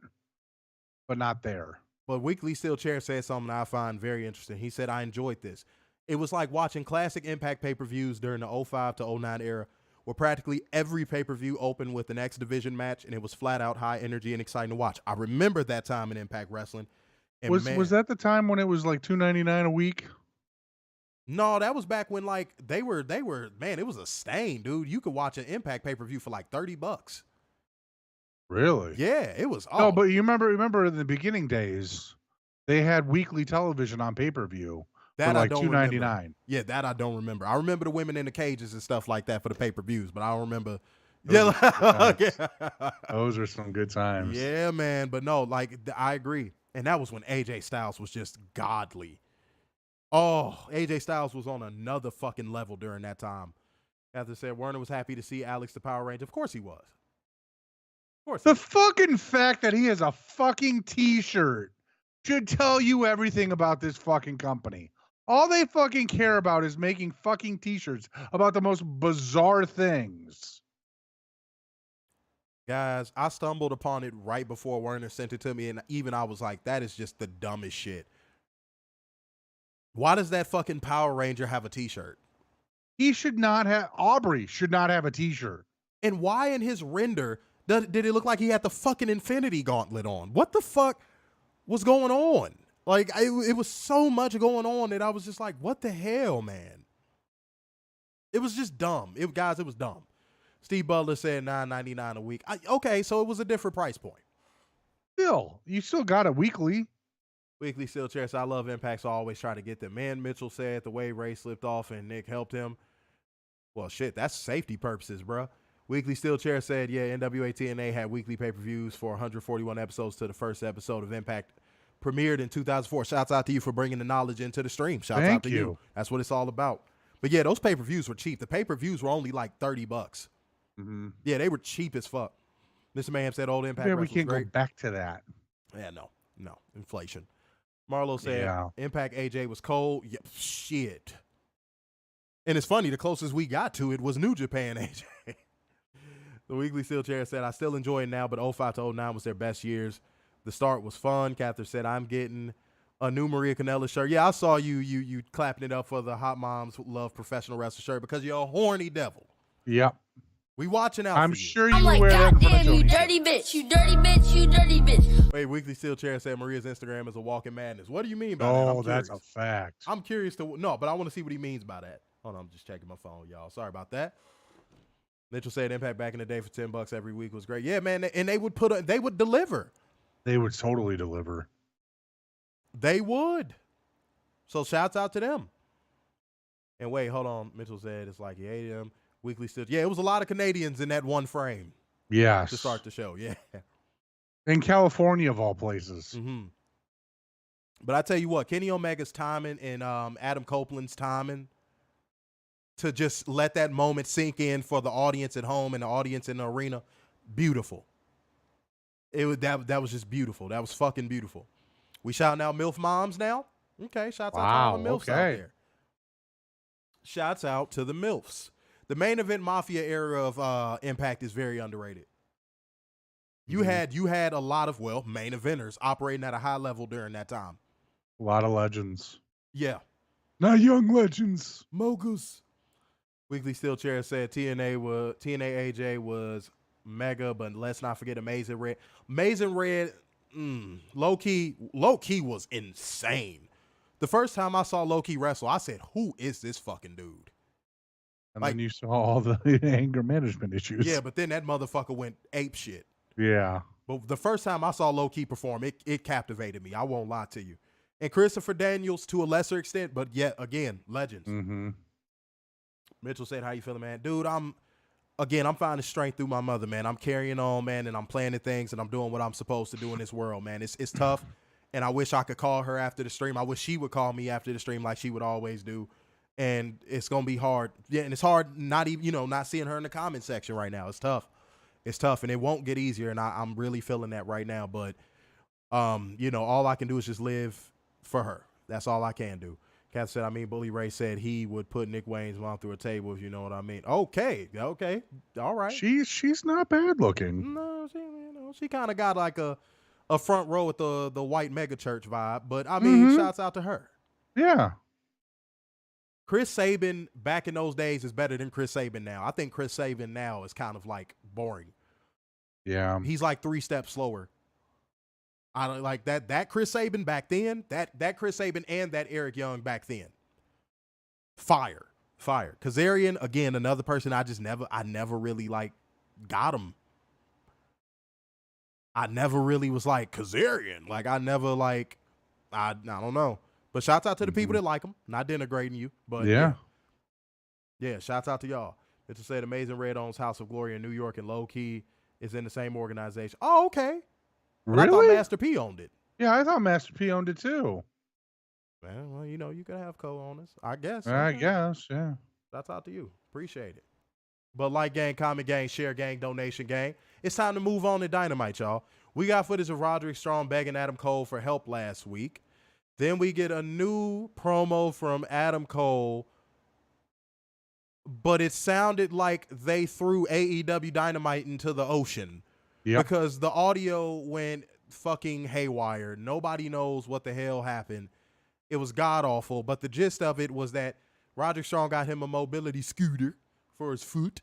there. But Weekly Steel Chair said something I find very interesting. He said, I enjoyed this. It was like watching classic Impact pay-per-views during the 05 to 09 era, where practically every pay-per-view opened with an X Division match, and it was flat-out high energy and exciting to watch. I remember that time in Impact Wrestling. And was that the time when it was like $2.99 a week? No, that was back when like they were man, it was a stain, dude. You could watch an Impact pay-per-view for like $30. Really? Yeah, it was. No, but you remember in the beginning days, they had weekly television on pay-per-view for like $2.99. Yeah, that I don't remember. I remember the women in the cages and stuff like that for the pay-per-views, but I don't remember. Those are some good times. Yeah, man. But no, like I agree. And that was when AJ Styles was just godly. Oh, AJ Styles was on another fucking level during that time. As I said, Werner was happy to see Alex the Power Ranger. Of course he was. Of course. The fucking fact that he has a fucking t-shirt should tell you everything about this fucking company. All they fucking care about is making fucking t-shirts about the most bizarre things. Guys, I stumbled upon it right before Werner sent it to me, and even I was like, that is just the dumbest shit. Why does that fucking Power Ranger have a t-shirt? Aubrey should not have a t-shirt. And why in his render did it look like he had the fucking Infinity Gauntlet on? What the fuck was going on? Like, it was so much going on that I was just like, what the hell, man? It was just dumb. Guys, it was dumb. Steve Butler said $9.99 a week. Okay, so it was a different price point. You still got it weekly. Weekly Steel Chair said, I love Impact, so I always try to get them in. Mitchell said the way Ray slipped off and Nick helped him. Well, shit, that's safety purposes, bro. Weekly Steel Chair said, yeah, NWA TNA had weekly pay-per-views for 141 episodes to the first episode of Impact premiered in 2004. Shouts out to you for bringing the knowledge into the stream. Shouts out to you. That's what it's all about. But yeah, those pay-per-views were cheap. The pay-per-views were only like $30. Mm-hmm. Yeah, they were cheap as fuck. Mr. Mayhem said old Impact. Yeah, we can't go back to that. Yeah, no. Inflation. Marlo said Impact AJ was cold. Yep, shit. And it's funny, the closest we got to it was New Japan AJ. The Weekly Steel Chair said, I still enjoy it now, but 05 to 09 was their best years. The start was fun. Catherine said, I'm getting a new Maria Kanellis shirt. Yeah, I saw you clapping it up for the Hot Moms Who Love Professional Wrestling shirt because you're a horny devil. Yep. We watching out I'm for you. Sure you I'm like, wear goddamn, you dirty bitch, you dirty bitch, you dirty bitch. Wait, Weekly Steel Chair said Maria's Instagram is a walking madness. What do you mean by that? Oh, that's a fact. I'm curious to no, but I want to see what he means by that. Hold on, I'm just checking my phone, y'all. Sorry about that. Mitchell said Impact back in the day for $10 every week was great. Yeah, man, and they would deliver. They would totally deliver. They would. So shouts out to them. And wait, hold on. Mitchell said it's like them. Weekly Steel. Yeah, it was a lot of Canadians in that one frame. Yes. To start the show. Yeah. In California, of all places. Mm-hmm. But I tell you what, Kenny Omega's timing and Adam Copeland's timing to just let that moment sink in for the audience at home and the audience in the arena, beautiful. That was just beautiful. That was fucking beautiful. We shouting out MILF moms now? Okay, shouts out to all the MILFs out there. Shouts out to the MILFs. The main event Mafia era of Impact is very underrated. You had a lot of main eventers operating at a high level during that time. A lot of legends. Yeah. Not young legends. Mogus. Weekly Steel Chair said TNA AJ was mega, but let's not forget Amazing Red. Amazing Red, low key was insane. The first time I saw Low Key wrestle, I said, "Who is this fucking dude?" And then you saw all the anger management issues. Yeah, but then that motherfucker went ape shit. Yeah. But the first time I saw Low Key perform, it captivated me. I won't lie to you. And Christopher Daniels to a lesser extent, but yet again, legends. Mm-hmm. Mitchell said, "How you feeling, man?" Dude, I'm finding strength through my mother, man. I'm carrying on, man, and I'm planning things, and I'm doing what I'm supposed to do in this world, man. It's tough, and I wish I could call her after the stream. I wish she would call me after the stream like she would always do. And it's going to be hard. Yeah, and it's hard not even, not seeing her in the comment section right now. It's tough. It's tough, and it won't get easier, and I'm really feeling that right now. But, all I can do is just live for her. That's all I can do. Kat said, Bully Ray said he would put Nick Wayne's mom through a table, if you know what I mean. Okay. All right. She's not bad looking. No, she kind of got like a front row with the white mega church vibe. But, shouts out to her. Yeah. Chris Sabin back in those days is better than Chris Sabin now. I think Chris Sabin now is kind of like boring. Yeah. He's like 3 steps slower. I don't like that Chris Sabin back then, that Chris Sabin and that Eric Young back then. Fire. Kazarian, again, another person I never really like got him. I never really was like Kazarian. Like I never like, I don't know. But shouts out to the people that like him. Not denigrating you, but yeah, shouts out to y'all. It's to say Amazing Red owns House of Glory in New York, and Low Key is in the same organization. Oh, okay. But really? I thought Master P owned it. Yeah, I thought Master P owned it too. Well, you could have co-owners, I guess. I guess, yeah. Shouts out to you. Appreciate it. But like gang, comment gang, share gang, donation gang. It's time to move on to Dynamite, y'all. We got footage of Roderick Strong begging Adam Cole for help last week. Then we get a new promo from Adam Cole, but it sounded like they threw AEW Dynamite into the ocean. Yep. Because the audio went fucking haywire. Nobody knows what the hell happened. It was god-awful, but the gist of it was that Roderick Strong got him a mobility scooter for his foot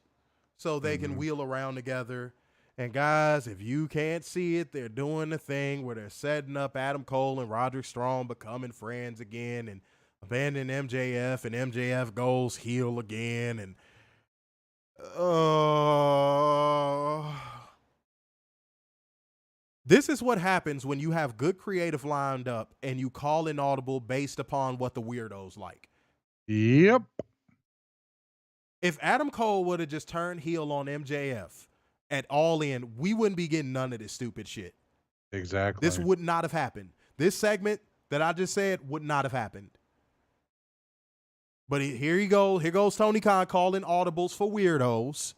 so they can wheel around together. And guys, if you can't see it, they're doing the thing where they're setting up Adam Cole and Roderick Strong becoming friends again and abandoning MJF, and MJF goes heel again. And this is what happens when you have good creative lined up and you call in audible based upon what the weirdos like. Yep. If Adam Cole would have just turned heel on MJF at All In, we wouldn't be getting none of this stupid shit. Exactly. This would not have happened. This segment that I just said would not have happened. But here you go. Here goes Tony Khan calling audibles for weirdos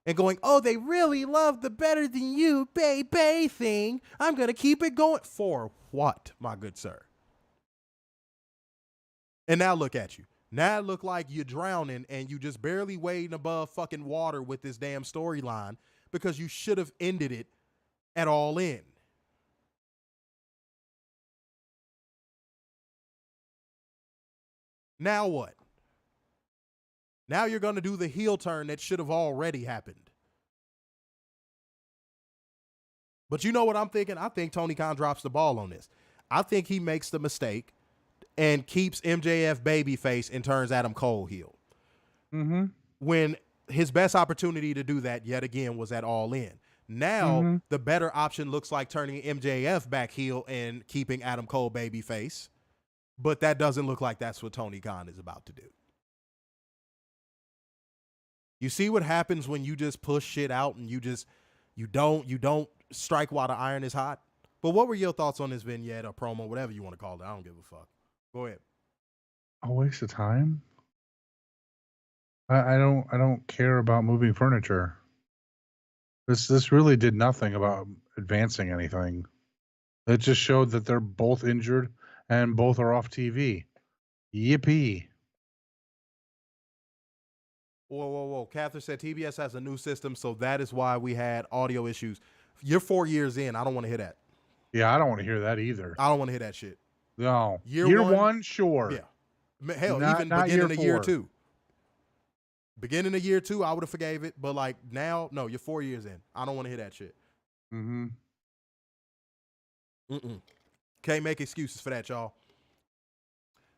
and going, oh, they really love the better than you, baby thing. I'm going to keep it going. For what, my good sir? And now look at you. Now it look like you're drowning and you just barely wading above fucking water with this damn storyline because you should have ended it at All In. Now what? Now you're going to do the heel turn that should have already happened. But you know what I'm thinking? I think Tony Khan drops the ball on this. I think he makes the mistake and keeps MJF babyface and turns Adam Cole heel. Mm-hmm. When his best opportunity to do that, yet again, was at All In. Now, the better option looks like turning MJF back heel and keeping Adam Cole babyface. But that doesn't look like that's what Tony Khan is about to do. You see what happens when you just push shit out and you don't strike while the iron is hot? But what were your thoughts on this vignette or promo, whatever you want to call it? I don't give a fuck. Go ahead. A waste of time? I don't care about moving furniture. This really did nothing about advancing anything. It just showed that they're both injured and both are off TV. Yippee. Whoa. Catherine said TBS has a new system, so that is why we had audio issues. You're 4 years in. I don't want to hear that. Yeah, I don't want to hear that either. I don't want to hear that shit. No. Year one, sure. Yeah. Hell, not even beginning of year 2. Beginning of year 2, I would have forgave it, but like now, no, you're 4 years in. I don't want to hear that shit. Mm-hmm. Can't make excuses for that, y'all.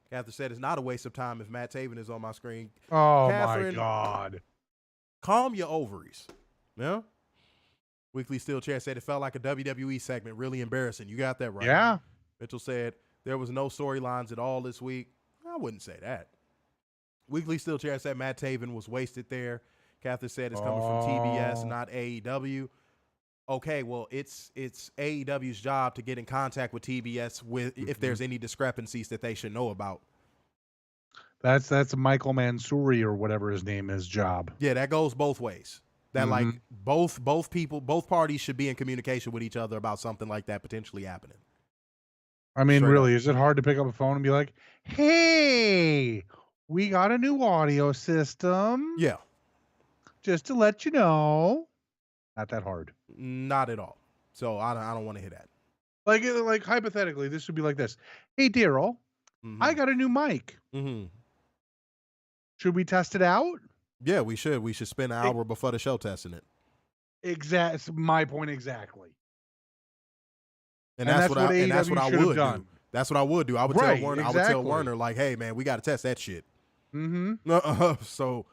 Catherine said it's not a waste of time if Matt Taven is on my screen. Oh, Catherine, my God. Calm your ovaries. Yeah? Weekly Steel Chair said it felt like a WWE segment. Really embarrassing. You got that right. Yeah. Mitchell said there was no storylines at all this week. I wouldn't say that. Weekly Steel Chair said Matt Taven was wasted there. Catherine said it's coming from TBS, not AEW. Okay, well, it's AEW's job to get in contact with TBS if there's any discrepancies that they should know about. That's Michael Mansouri or whatever his name is job. Yeah, that goes both ways. That like both parties should be in communication with each other about something like that potentially happening. I mean, really, is it hard to pick up a phone and be like, "Hey, we got a new audio system." Yeah. Just to let you know. Not that hard. Not at all. So I don't want to hear that. Like hypothetically, this would be like this. Hey, Daryl, I got a new mic. Should we test it out? Yeah, we should. We should spend an hour before the show testing it. My point exactly. And that's what I would do. That's what I would do. I would tell Werner. Exactly. I would tell Werner, like, hey man, we got to test that shit. So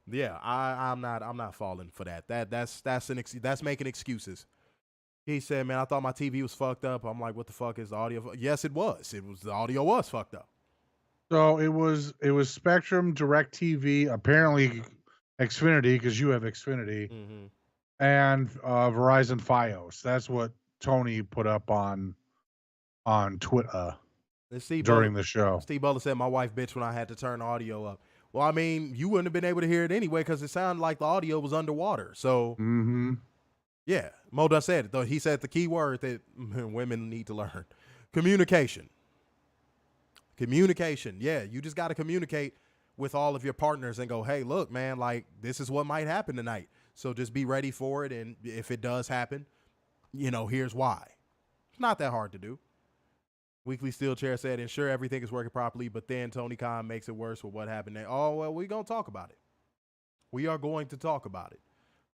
yeah, I'm not falling for that. That's making excuses. He said, man, I thought my TV was fucked up. I'm like, what the fuck is the audio? Yes, it was. The audio was fucked up. So it was Spectrum, DirecTV, apparently Xfinity, because you have Xfinity, and Verizon Fios. That's what Tony put up on Twitter during the show. Steve Butler said, my wife bitched when I had to turn audio up. Well, I mean, you wouldn't have been able to hear it anyway because it sounded like the audio was underwater. So, yeah, Moda said it, though. He said the key word that women need to learn. Communication. Communication. Yeah, you just got to communicate with all of your partners and go, hey, look, man, like this is what might happen tonight. So just be ready for it. And if it does happen, here's why. It's not that hard to do. Weekly Steel Chair said, ensure everything is working properly, but then Tony Khan makes it worse with what happened there. Oh, well, we're going to talk about it. We are going to talk about it.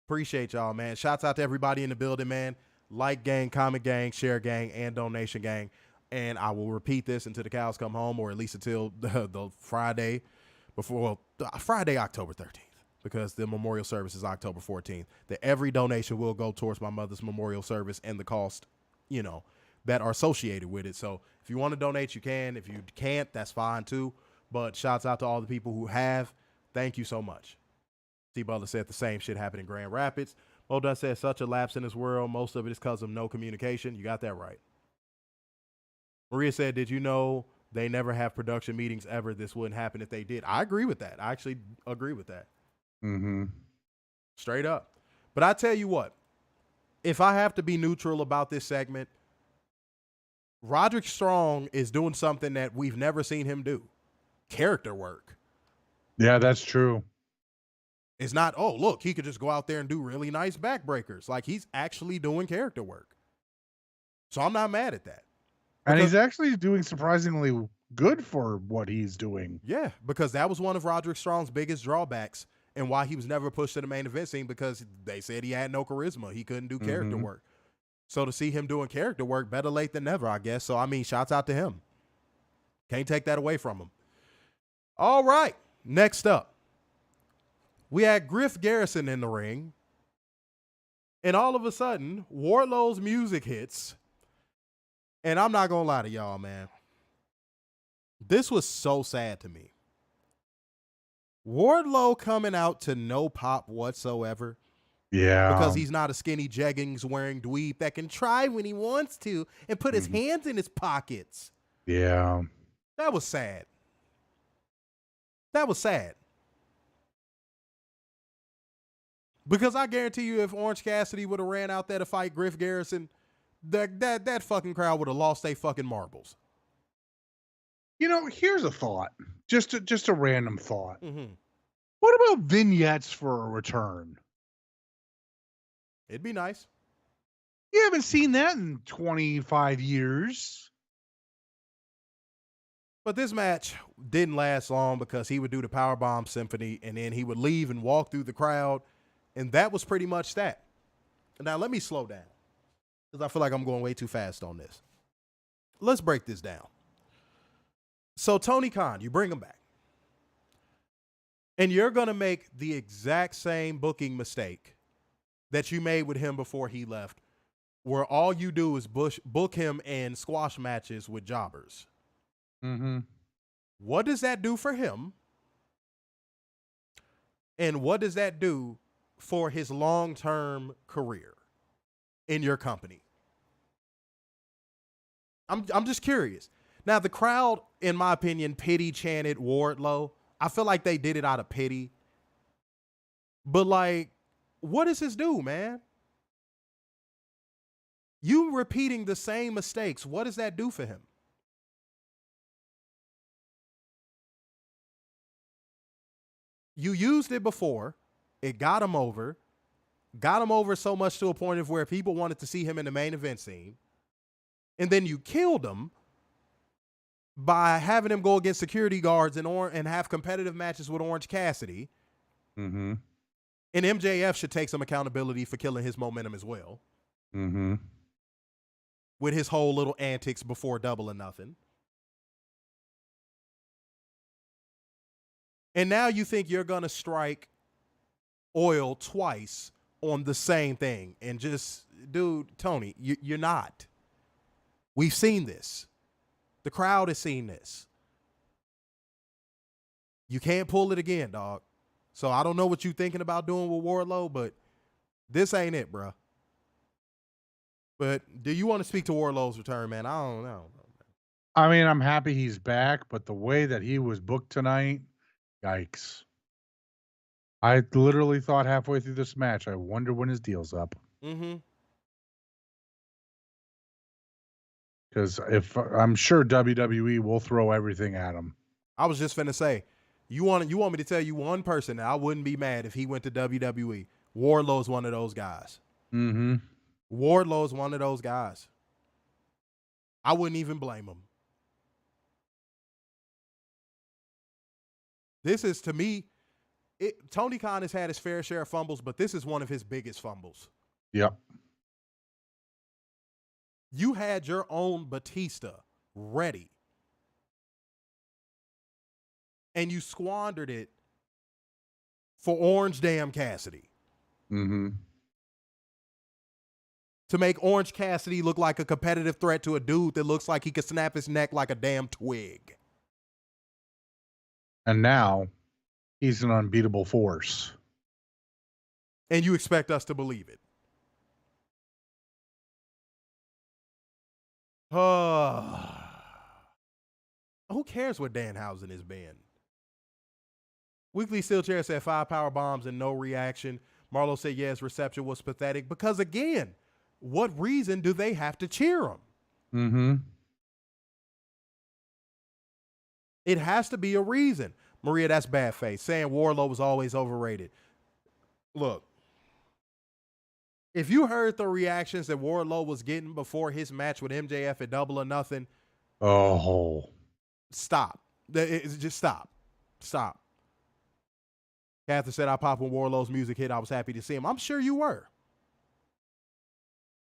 Appreciate y'all, man. Shouts out to everybody in the building, man. Like gang, comment gang, share gang, and donation gang. And I will repeat this until the cows come home, or at least until the Friday before, Friday, October 13th, because the memorial service is October 14th. That every donation will go towards my mother's memorial service and the cost, that are associated with it. So if you want to donate, you can. If you can't, that's fine too. But shouts out to all the people who have. Thank you so much. Steve Butler said the same shit happened in Grand Rapids. Moda said such a lapse in this world. Most of it is because of no communication. You got that right. Maria said, did you know they never have production meetings ever? This wouldn't happen if they did. I agree with that. I actually agree with that. Straight up. But I tell you what, if I have to be neutral about this segment, Roderick Strong is doing something that we've never seen him do. Character work. Yeah, that's true. It's not, oh, look, he could just go out there and do really nice backbreakers. Like, he's actually doing character work. So I'm not mad at that. And he's actually doing surprisingly good for what he's doing. Yeah, because that was one of Roderick Strong's biggest drawbacks and why he was never pushed to the main event scene, because they said he had no charisma. He couldn't do character work. So to see him doing character work, better late than never, I guess. So, I mean, shouts out to him. Can't take that away from him. All right, next up. We had Griff Garrison in the ring. And all of a sudden, Wardlow's music hits. And I'm not going to lie to y'all, man. This was so sad to me. Wardlow coming out to no pop whatsoever. Yeah. Because he's not a skinny jeggings wearing dweeb that can try when he wants to and put his hands in his pockets. Yeah. That was sad. That was sad. Because I guarantee you, if Orange Cassidy would have ran out there to fight Griff Garrison, that fucking crowd would have lost their fucking marbles. Here's a thought. Just a random thought. What about vignettes for a return? It'd be nice. You haven't seen that in 25 years. But this match didn't last long because he would do the Powerbomb Symphony and then he would leave and walk through the crowd. And that was pretty much that. Now, let me slow down because I feel like I'm going way too fast on this. Let's break this down. So, Tony Khan, you bring him back. And you're going to make the exact same booking mistake that you made with him before he left, where all you do is book him in squash matches with jobbers. Mm-hmm. What does that do for him? And what does that do for his long-term career in your company? I'm just curious. Now, the crowd, in my opinion, pity chanted Wardlow. I feel like they did it out of pity. But, like, what does this do, man? You repeating the same mistakes, what does that do for him? You used it before. It got him over. Got him over so much to a point of where people wanted to see him in the main event scene. And then you killed him by having him go against security guards and have competitive matches with Orange Cassidy. Mm-hmm. And MJF should take some accountability for killing his momentum as well. Mm-hmm. With his whole little antics before Double or Nothing. And now you think you're going to strike oil twice on the same thing. And just, dude, Tony, you're not. We've seen this. The crowd has seen this. You can't pull it again, dog. So I don't know what you're thinking about doing with Wardlow, but this ain't it, bro. But do you want to speak to Wardlow's return, man? I don't know. I mean, I'm happy he's back, but the way that he was booked tonight, yikes. I literally thought halfway through this match, I wonder when his deal's up. Mm-hmm. Because if I'm sure WWE will throw everything at him. I was just finna say, you want me to tell you one person that I wouldn't be mad if he went to WWE. Wardlow's one of those guys. Mm-hmm. Wardlow's one of those guys. I wouldn't even blame him. This is, to me, Tony Khan has had his fair share of fumbles, but this is one of his biggest fumbles. Yep. You had your own Batista ready. And you squandered it for Orange Damn Cassidy. Mm-hmm. To make Orange Cassidy look like a competitive threat to a dude that looks like he could snap his neck like a damn twig. And now he's an unbeatable force. And you expect us to believe it. Who cares what Danhausen has been? Weekly Steel Chair said 5 power bombs and no reaction. Marlo said, yes, reception was pathetic. Because, again, what reason do they have to cheer him? Mm-hmm. It has to be a reason. Maria, that's bad faith. Saying Wardlow was always overrated. Look, if you heard the reactions that Wardlow was getting before his match with MJF at Double or Nothing, stop. Just stop. Stop. Catherine said, I popped when Wardlow's music hit. I was happy to see him. I'm sure you were.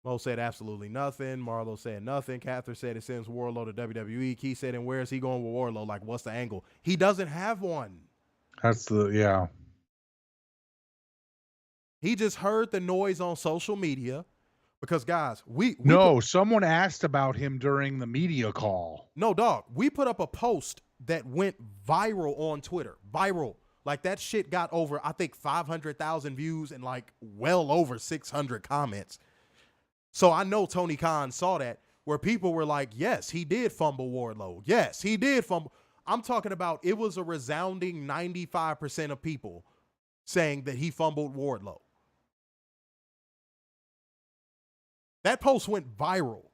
Mo said absolutely nothing. Marlo said nothing. Catherine said it sends Wardlow to WWE. Keith said, and where is he going with Wardlow? Like, what's the angle? He doesn't have one. Yeah. He just heard the noise on social media because, guys, someone asked about him during the media call. No, dog. We put up a post that went viral on Twitter. Viral. Like, that shit got over, I think, 500,000 views and, like, well over 600 comments. So I know Tony Khan saw that, where people were like, yes, he did fumble Wardlow. Yes, he did fumble. I'm talking about it was a resounding 95% of people saying that he fumbled Wardlow. That post went viral.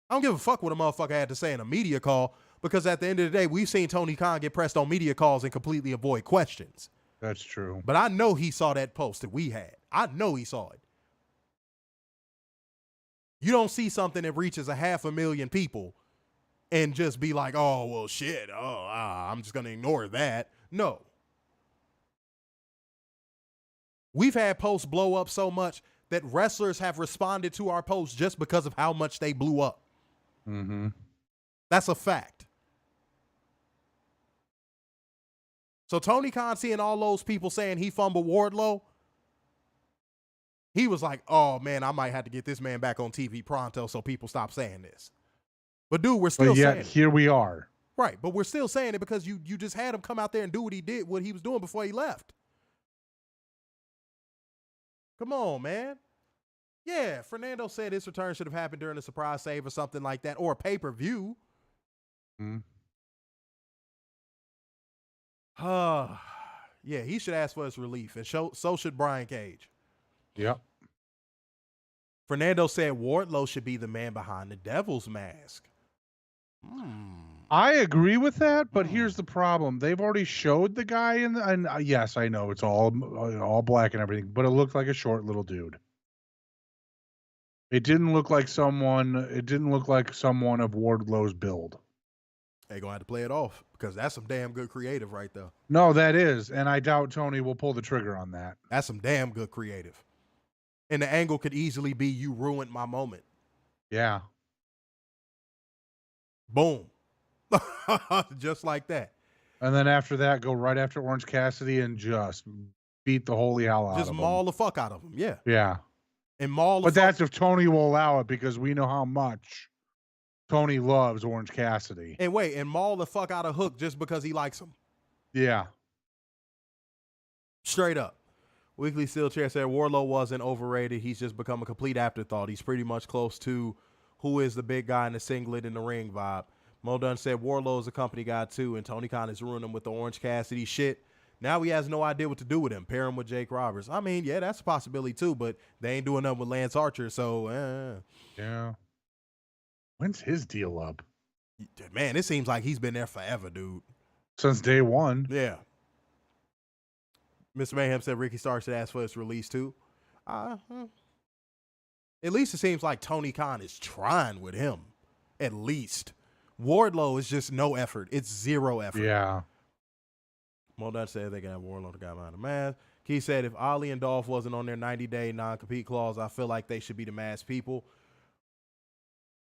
I don't give a fuck what a motherfucker had to say in a media call, because at the end of the day, we've seen Tony Khan get pressed on media calls and completely avoid questions. That's true. But I know he saw that post that we had. I know he saw it. You don't see something that reaches 500,000 people and just be like, oh, well, shit. I'm just going to ignore that. No. We've had posts blow up so much that wrestlers have responded to our posts just because of how much they blew up. Mm-hmm. That's a fact. So Tony Khan seeing all those people saying he fumbled Wardlow, he was like, oh, man, I might have to get this man back on TV pronto so people stop saying this. But, dude, we're still saying it. Here we are. Right, but we're still saying it because you just had him come out there and do what he was doing before he left. Come on, man. Yeah, Fernando said his return should have happened during a surprise save or something like that, or a pay-per-view. Yeah, he should ask for his relief, and so should Brian Cage. Yep. Fernando said Wardlow should be the man behind the Devil's Mask. I agree with that, but here's the problem. They've already showed the guy and yes, I know it's all black and everything, but it looked like a short little dude. It didn't look like someone of Wardlow's build. They're going to have to play it off because that's some damn good creative right there. No, that is, and I doubt Tony will pull the trigger on that. That's some damn good creative. And the angle could easily be you ruined my moment. Yeah. Boom. Just like that. And then after that, go right after Orange Cassidy and just beat the holy hell out of him. Just maul the fuck out of him, yeah. Yeah. And maul the But that's if Tony will allow it because we know how much Tony loves Orange Cassidy. And maul the fuck out of Hook just because he likes him. Yeah. Straight up. Weekly Steel Chair said Wardlow wasn't overrated. He's just become a complete afterthought. He's pretty much close to who is the big guy in the singlet in the ring vibe. Mo Dunn said Wardlow is a company guy too, and Tony Khan has ruined him with the Orange Cassidy shit. Now he has no idea what to do with him. Pair him with Jake Roberts. I mean, yeah, that's a possibility too, but they ain't doing nothing with Lance Archer, so Yeah. When's his deal up? Man, it seems like he's been there forever, dude. Since day one. Yeah. Mr. Mayhem said Ricky Starks should ask for his release too. At least it seems like Tony Khan is trying with him. At least. Wardlow is just no effort. It's zero effort. Yeah. Moldut said they can have Wardlow the guy behind the mask. He said if Ali and Dolph wasn't on their 90-day non-compete clause, I feel like they should be the masked people.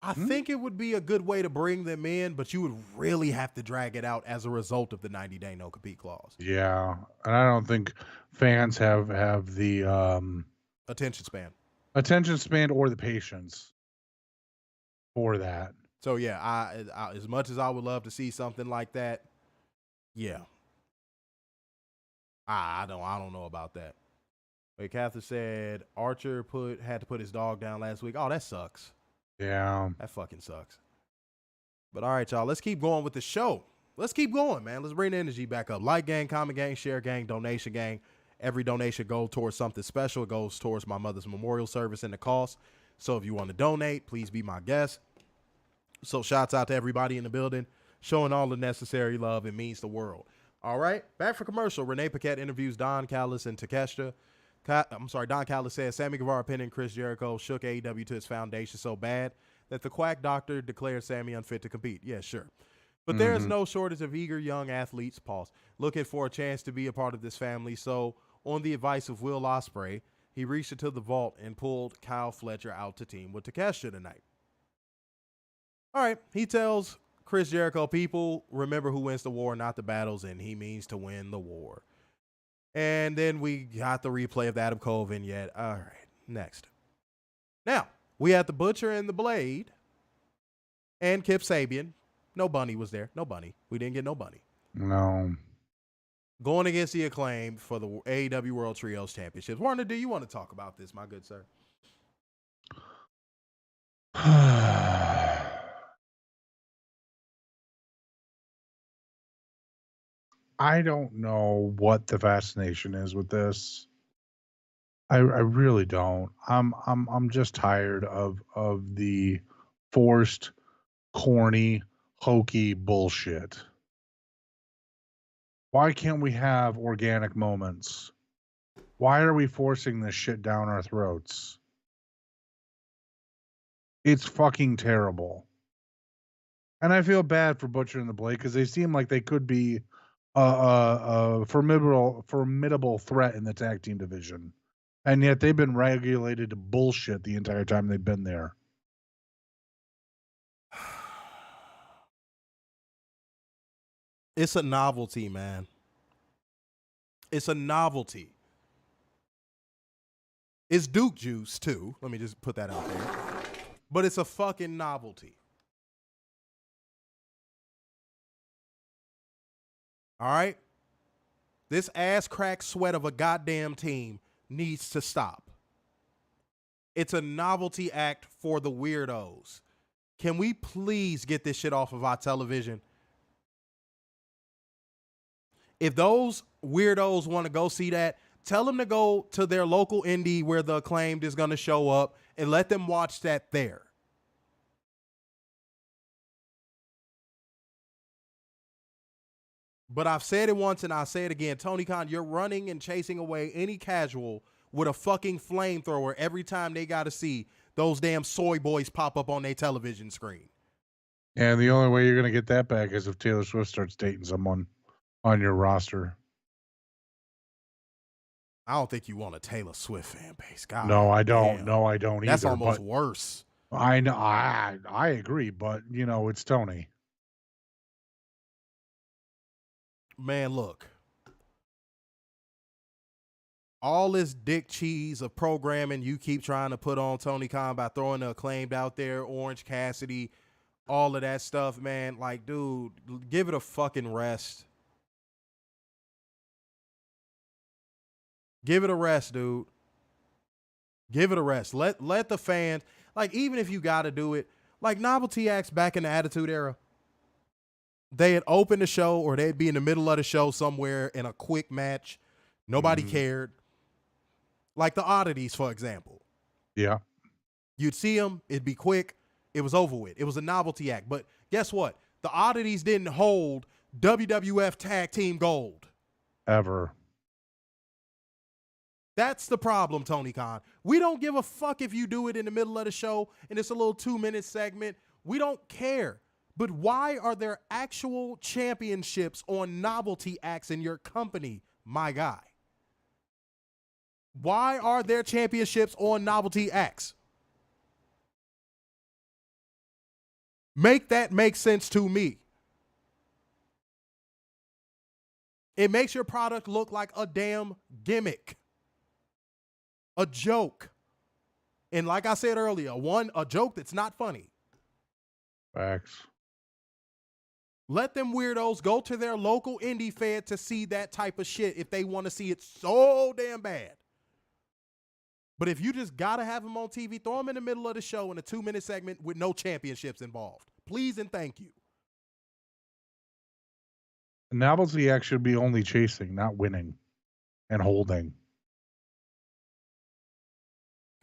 I think it would be a good way to bring them in, but you would really have to drag it out as a result of the 90-day no-compete clause. Yeah, and I don't think fans have the attention span or the patience for that. So yeah, I as much as I would love to see something like that, yeah, I don't know about that. Wait, Catherine said Archer had to put his dog down last week. Oh, that sucks. Yeah. That fucking sucks. But all right, y'all, let's keep going with the show. Let's keep going, man. Let's bring the energy back up. Like gang, comment gang, share gang, donation gang. Every donation goes towards something special. It goes towards my mother's memorial service and the cost. So if you want to donate, please be my guest. So shouts out to everybody in the building, showing all the necessary love. It means the world. All right, back for commercial. Renee Paquette interviews Don Callis and Takeshita. Don Callis says Sammy Guevara pinning Chris Jericho shook AEW to its foundation so bad that the quack doctor declared Sammy unfit to compete. Yeah, sure. But there is no shortage of eager young athletes, looking for a chance to be a part of this family. So on the advice of Will Ospreay, he reached into the vault and pulled Kyle Fletcher out to team with Takeshita tonight. All right, he tells Chris Jericho, people remember who wins the war, not the battles, and he means to win the war. And then we got the replay of the Adam Cole vignette. All right, next. Now, we had the Butcher and the Blade and Kip Sabian. No Bunny was there. No Bunny. We didn't get no Bunny. No. Going against the Acclaimed for the AEW World Trios Championships. Warner, do you want to talk about this, my good sir? I don't know what the fascination is with this. I really don't. I'm just tired of the forced, corny, hokey bullshit. Why can't we have organic moments? Why are we forcing this shit down our throats? It's fucking terrible. And I feel bad for Butcher and the Blade because they seem like they could be a formidable threat in the tag team division. And yet they've been regulated to bullshit the entire time they've been there. It's a novelty, man. It's a novelty. It's Duke juice, too. Let me just put that out there. But it's a fucking novelty. All right? This ass crack sweat of a goddamn team needs to stop. It's a novelty act for the weirdos. Can we please get this shit off of our television? If those weirdos want to go see that, tell them to go to their local indie where the Acclaimed is going to show up and let them watch that there. But I've said it once and I'll say it again. Tony Khan, you're running and chasing away any casual with a fucking flamethrower every time they got to see those damn soy boys pop up on their television screen. And the only way you're going to get that back is if Taylor Swift starts dating someone on your roster. I don't think you want a Taylor Swift fan base. God, no, I don't. damn. No, I don't That's either. almost worse. I know. I agree, but you know, it's Tony. Man, look. All this dick cheese of programming you keep trying to put on Tony Khan by throwing the Acclaimed out there, Orange Cassidy, all of that stuff, man. Like, dude, give it a fucking rest. Give it a rest, dude. Give it a rest. Let the fans, like, even if you got to do it, like novelty acts back in the Attitude Era, they had opened the show or they'd be in the middle of the show somewhere in a quick match. Nobody cared. Like the Oddities, for example. Yeah. You'd see them. It'd be quick. It was over with. It was a novelty act. But guess what? The Oddities didn't hold WWF Tag Team Gold. Ever. That's the problem, Tony Khan. We don't give a fuck if you do it in the middle of the show and it's a little 2-minute segment. We don't care. But why are there actual championships on novelty acts in your company, my guy? Why are there championships on novelty acts? Make that make sense to me. It makes your product look like a damn gimmick. A joke. And like I said earlier, a joke that's not funny. Facts. Let them weirdos go to their local indie fed to see that type of shit if they want to see it so damn bad. But if you just got to have them on TV, throw them in the middle of the show in a 2-minute segment with no championships involved. Please and thank you. Novelty act should be only chasing, not winning and holding.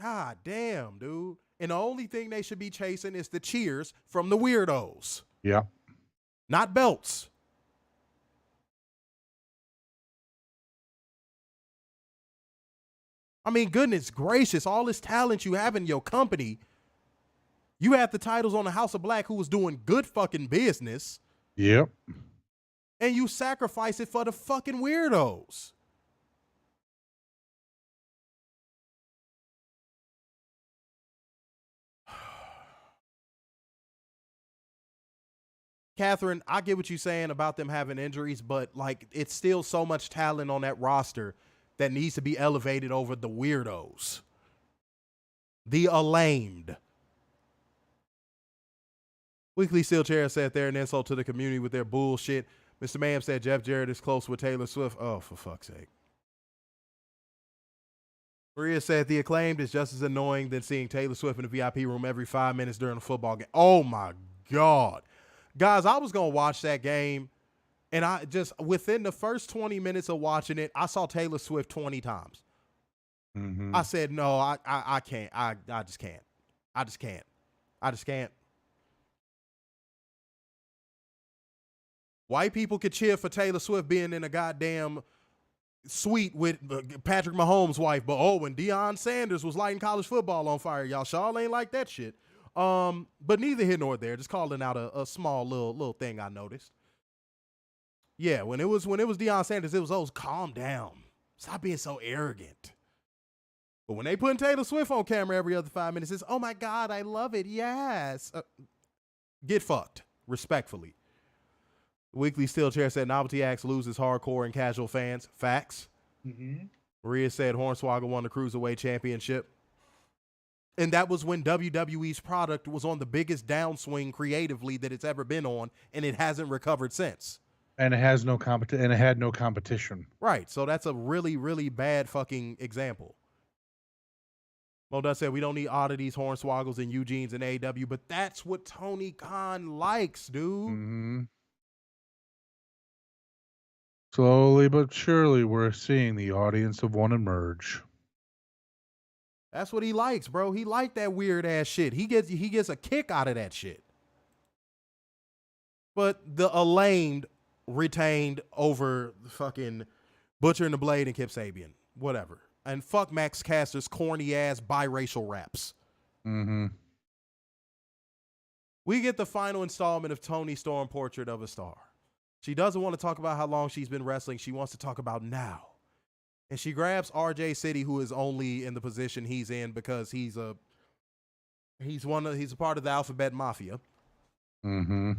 God damn, dude. And the only thing they should be chasing is the cheers from the weirdos. Yeah. Not belts. I mean, goodness gracious, all this talent you have in your company. You had the titles on the House of Black who was doing good fucking business. Yep. And you sacrifice it for the fucking weirdos. Catherine, I get what you're saying about them having injuries, but like it's still so much talent on that roster that needs to be elevated over the weirdos. The Alamed. Weekly Steel Chair said they're an insult to the community with their bullshit. Mr. Ma'am said Jeff Jarrett is close with Taylor Swift. Oh, for fuck's sake. Maria said the Acclaimed is just as annoying than seeing Taylor Swift in the VIP room every 5 minutes during a football game. Oh my God. Guys, I was going to watch that game, and I just, within the first 20 minutes of watching it, I saw Taylor Swift 20 times. Mm-hmm. I said, no, I can't. I just can't. I just can't. I just can't. White people could cheer for Taylor Swift being in a goddamn suite with Patrick Mahomes' wife, but when Deion Sanders was lighting college football on fire, y'all ain't like that shit. But neither here nor there. Just calling out a small little thing I noticed. Yeah, when it was Deion Sanders, it was always calm down. Stop being so arrogant. But when they put Taylor Swift on camera every other 5 minutes, it's, oh my God, I love it. Yes. Get fucked, respectfully. Weekly Steel Chair said novelty acts loses hardcore and casual fans. Facts. Mm-hmm. Maria said Hornswoggle won the Cruiserweight Championship. And that was when WWE's product was on the biggest downswing creatively that it's ever been on, and it hasn't recovered since. And it has no and it had no competition. Right. So that's a really, really bad fucking example. Modus said we don't need oddities, Hornswoggles, and Eugenes and AEW, but that's what Tony Khan likes, dude. Mm-hmm. Slowly but surely, we're seeing the audience of one emerge. That's what he likes, bro. He liked that weird ass shit. He gets a kick out of that shit. But the Alamed retained over the fucking Butcher and the Blade and Kip Sabian. Whatever. And fuck Max Caster's corny ass biracial raps. Mm-hmm. We get the final installment of Toni Storm Portrait of a Star. She doesn't want to talk about how long she's been wrestling. She wants to talk about now. And she grabs RJ City, who is only in the position he's in because he's a part of the Alphabet Mafia. Mm-hmm.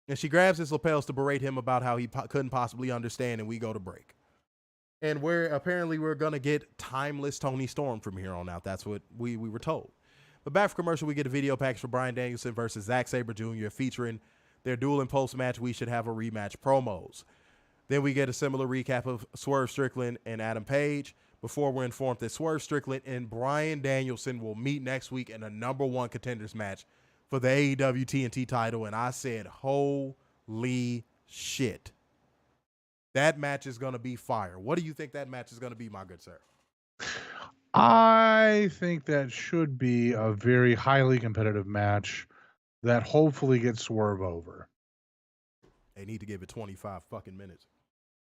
And she grabs his lapels to berate him about how he couldn't possibly understand, and we go to break. And we're going to get timeless Toni Storm from here on out. That's what we were told. But back for commercial, we get a video package for Bryan Danielson versus Zack Sabre Jr. featuring their duel and post-match We Should Have a Rematch promos. Then we get a similar recap of Swerve Strickland and Adam Page before we're informed that Swerve Strickland and Bryan Danielson will meet next week in a #1 contenders match for the AEW TNT title. And I said, holy shit. That match is going to be fire. What do you think that match is going to be, my good sir? I think that should be a very highly competitive match that hopefully gets Swerve over. They need to give it 25 fucking minutes.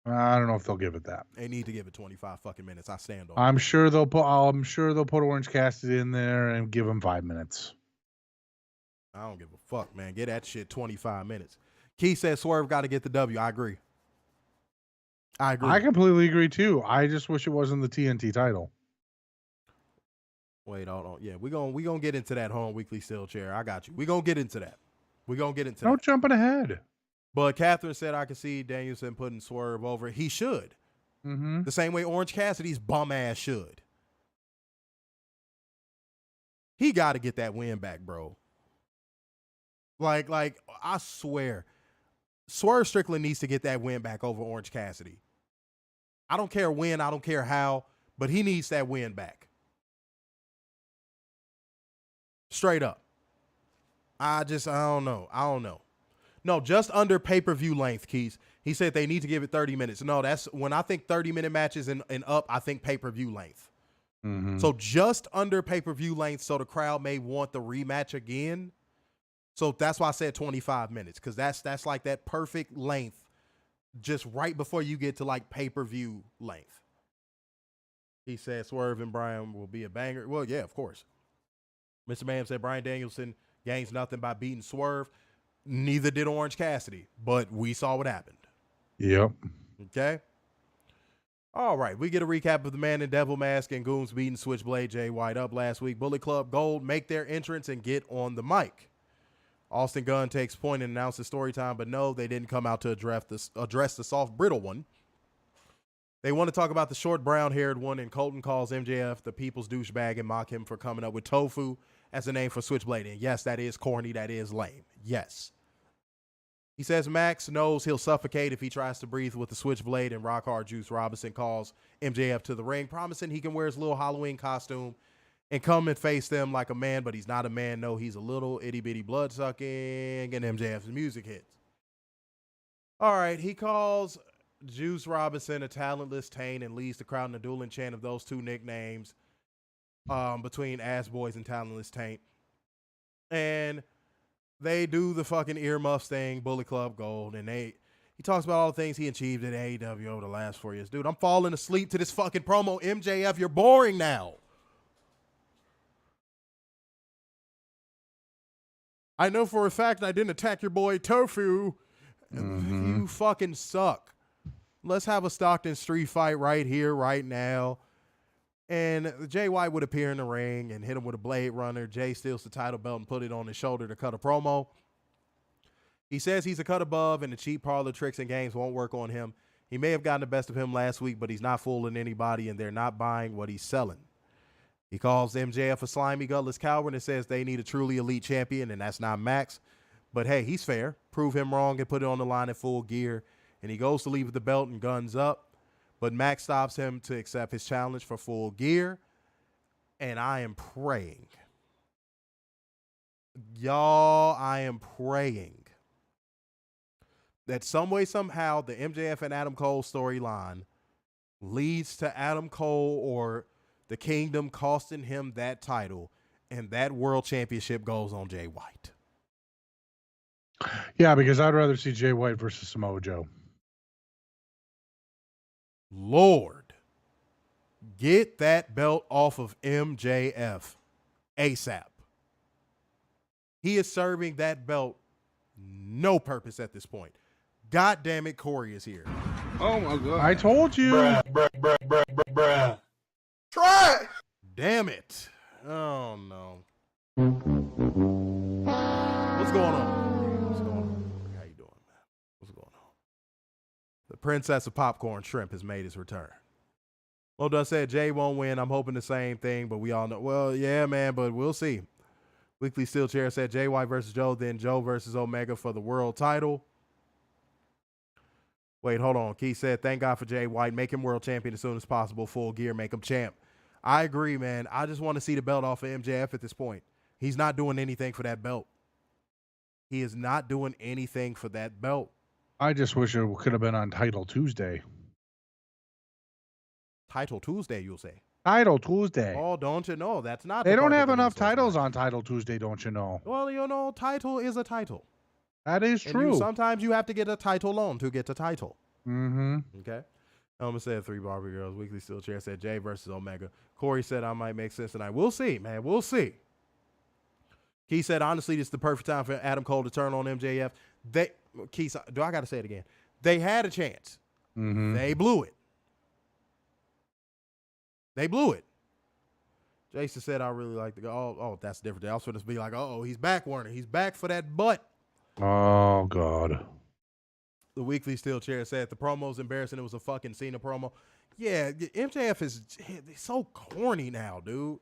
I don't know if they'll give it that. They need to give it 25 fucking minutes. I stand on. I'm sure they'll put Orange Cassidy in there and give him 5 minutes. I don't give a fuck, man. Get that shit 25 minutes. Keith says Swerve got to get the W. I agree. I completely agree too. I just wish it wasn't the TNT title. Wait, hold on. Yeah, we're gonna get into that home weekly steel chair. I got you. We're gonna get into that. No jumping ahead. But Catherine said I could see Danielson putting Swerve over. He should. Mm-hmm. The same way Orange Cassidy's bum ass should. He got to get that win back, bro. Like I swear, Swerve Strickland needs to get that win back over Orange Cassidy. I don't care when, I don't care how, but he needs that win back. Straight up. I don't know. No, just under pay-per-view length, Keys. He said they need to give it 30 minutes. No, that's when I think 30-minute matches and up, I think pay-per-view length. Mm-hmm. So just under pay-per-view length, so the crowd may want the rematch again. So that's why I said 25 minutes, because that's like that perfect length just right before you get to like pay-per-view length. He said Swerve and Bryan will be a banger. Well, yeah, of course. Mr. Ma'am said Bryan Danielson gains nothing by beating Swerve. Neither did Orange Cassidy, but we saw what happened. Yep. Okay. All right. We get a recap of the Man in Devil Mask and Goons beating Switchblade Jay White up last week. Bullet Club Gold make their entrance and get on the mic. Austin Gunn takes point and announces story time, but no, they didn't come out to address the soft, brittle one. They want to talk about the short, brown-haired one, and Colton calls MJF the people's douchebag and mock him for coming up with Tofu as a name for Switchblade. And yes, that is corny. That is lame. Yes. He says Max knows he'll suffocate if he tries to breathe with the Switchblade, and Rock Hard Juice Robinson calls MJF to the ring, promising he can wear his little Halloween costume and come and face them like a man, but he's not a man. No, he's a little itty-bitty blood-sucking, and MJF's music hits. All right, he calls Juice Robinson a talentless taint and leads the crowd in a dueling chant of those two nicknames between Ass Boys and Talentless Taint. And they do the fucking earmuffs thing, Bullet Club Gold, and he talks about all the things he achieved at AEW over the last 4 years. Dude, I'm falling asleep to this fucking promo. MJF, you're boring now. I know for a fact I didn't attack your boy Tofu. You fucking suck. Let's have a Stockton street fight right here, right now. And Jay White would appear in the ring and hit him with a Blade Runner. Jay steals the title belt and put it on his shoulder to cut a promo. He says he's a cut above and the cheap parlor tricks and games won't work on him. He may have gotten the best of him last week, but he's not fooling anybody and they're not buying what he's selling. He calls MJF a slimy, gutless coward and says they need a truly elite champion, and that's not Max. But hey, he's fair. Prove him wrong and put it on the line at Full Gear. And he goes to leave the belt and guns up. But Max stops him to accept his challenge for Full Gear. And I am praying. Y'all, I am praying that some way, somehow, the MJF and Adam Cole storyline leads to Adam Cole or the Kingdom costing him that title, and that world championship goes on Jay White. Yeah, because I'd rather see Jay White versus Samoa Joe. Lord, get that belt off of MJF ASAP. He is serving that belt no purpose at this point. God damn it, Corey is here. Oh my God. I told you. Bruh. Try it. Damn it. Oh no. What's going on? What's going on? How you doing, man? What's going on? The Princess of Popcorn Shrimp has made his return. Well done said Jay won't win. I'm hoping the same thing, but we all know. Well, yeah, man, but we'll see. Weekly Steel Chair said Jay White versus Joe, then Joe versus Omega for the world title. Wait, hold on. Keith said, thank God for Jay White. Make him world champion as soon as possible. Full Gear, make him champ. I agree, man. I just want to see the belt off of MJF at this point. He's not doing anything for that belt. He is not doing anything for that belt. I just wish it could have been on Title Tuesday. Title Tuesday, you'll say. Title Tuesday. Oh, don't you know? That's not. They don't have enough titles on Title Tuesday, don't you know? Well, you know, title is a title. That is true. Sometimes you have to get a title on to get the title. Mm-hmm. Okay. Elma said 3 Barbie Girls. Weekly Steel Chair said Jay versus Omega. Corey said I might make sense tonight. We'll see, man. We'll see. Keith said, honestly, this is the perfect time for Adam Cole to turn on MJF. Keith, do I got to say it again? They had a chance. Mm-hmm. They blew it. They blew it. Jason said, I really like to go. Oh, that's different. I was going to be like, oh, he's back, Warner. He's back for that butt. Oh, God. The Weekly Steel Chair said the promo's embarrassing. It was a fucking Cena promo. Yeah, MJF is so corny now, dude.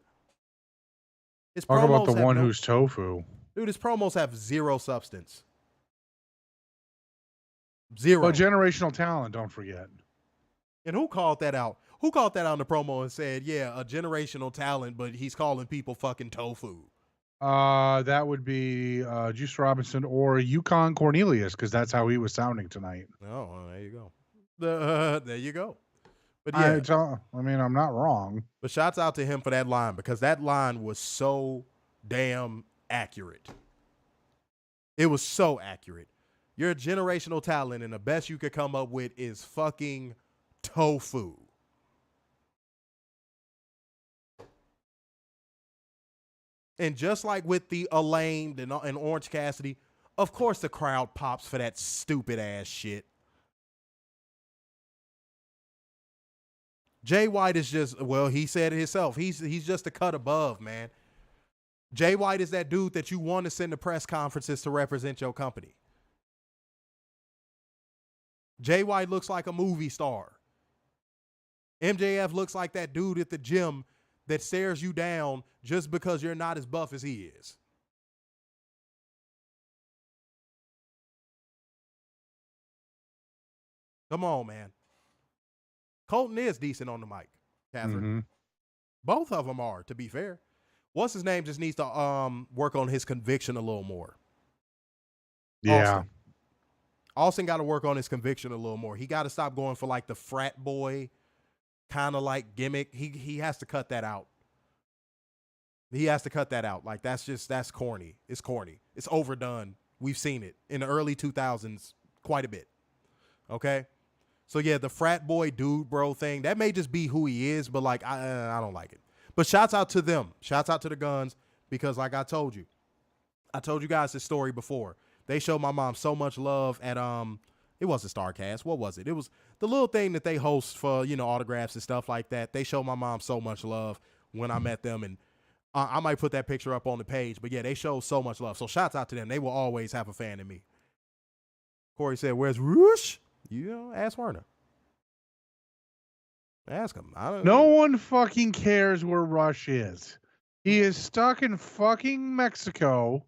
His Talk about the one no, who's tofu. Dude, his promos have zero substance. Zero. Oh, generational talent, don't forget. And who called that out? Who called that out in the promo and said, yeah, a generational talent, but he's calling people fucking tofu? That would be Juice Robinson or Yukon Cornelius, because that's how he was sounding tonight. Oh, well, there you go. There you go. But yeah, I mean, I'm not wrong. But shouts out to him for that line, because that line was so damn accurate. It was so accurate. You're a generational talent, and the best you could come up with is fucking tofu. And just like with the Elaine and Orange Cassidy, of course the crowd pops for that stupid ass shit. Jay White is just, well, he said it himself. He's just a cut above, man. Jay White is that dude that you want to send to press conferences to represent your company. Jay White looks like a movie star. MJF looks like that dude at the gym that stares you down just because you're not as buff as he is. Come on, man. Colton is decent on the mic, Catherine. Mm-hmm. Both of them are, to be fair. What's his name just needs to work on his conviction a little more. Yeah. Austin got to work on his conviction a little more. He got to stop going for like the frat boy kind of like gimmick. He has to cut that out. He has to cut that out. Like that's corny. It's corny. It's overdone. We've seen it in the early 2000s quite a bit. Okay? So yeah, the frat boy dude bro thing, that may just be who he is, but like I don't like it. But shouts out to them. Shouts out to the Guns, because like I told you, I told you guys this story before. They showed my mom so much love at it wasn't StarCast. What was it? It was the little thing that they host for, you know, autographs and stuff like that. They showed my mom so much love when I met them, and I might put that picture up on the page. But yeah, they showed so much love. So shouts out to them. They will always have a fan in me. Corey said, "Where's Roosh?" You know, ask Werner. Ask him. No one fucking cares where Rush is. He is stuck in fucking Mexico.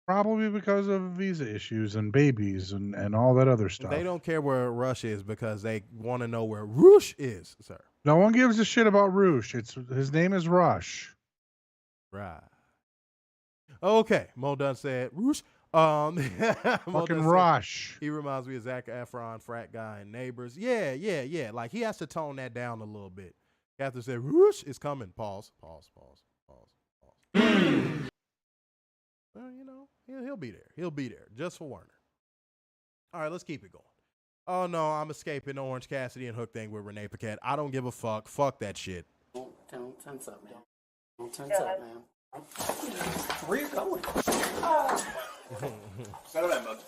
Probably because of visa issues and babies and all that other stuff. They don't care where Rush is because they want to know where Roosh is, sir. No one gives a shit about Roosh. His name is Rush. Right. Okay. Mo Dunn said Roosh. Fucking Rush. He reminds me of Zac Efron, frat guy, and Neighbors. Yeah. Like he has to tone that down a little bit. Catherine said, Roosh is coming. Pause. Well, you know, he'll be there. He'll be there just for Werner. All right, let's keep it going. Oh, no, I'm escaping Orange Cassidy and Hook thing with Renee Paquette. I don't give a fuck. Fuck that shit. Don't tense up, man. Don't tense up, man. Where you going? Settle down,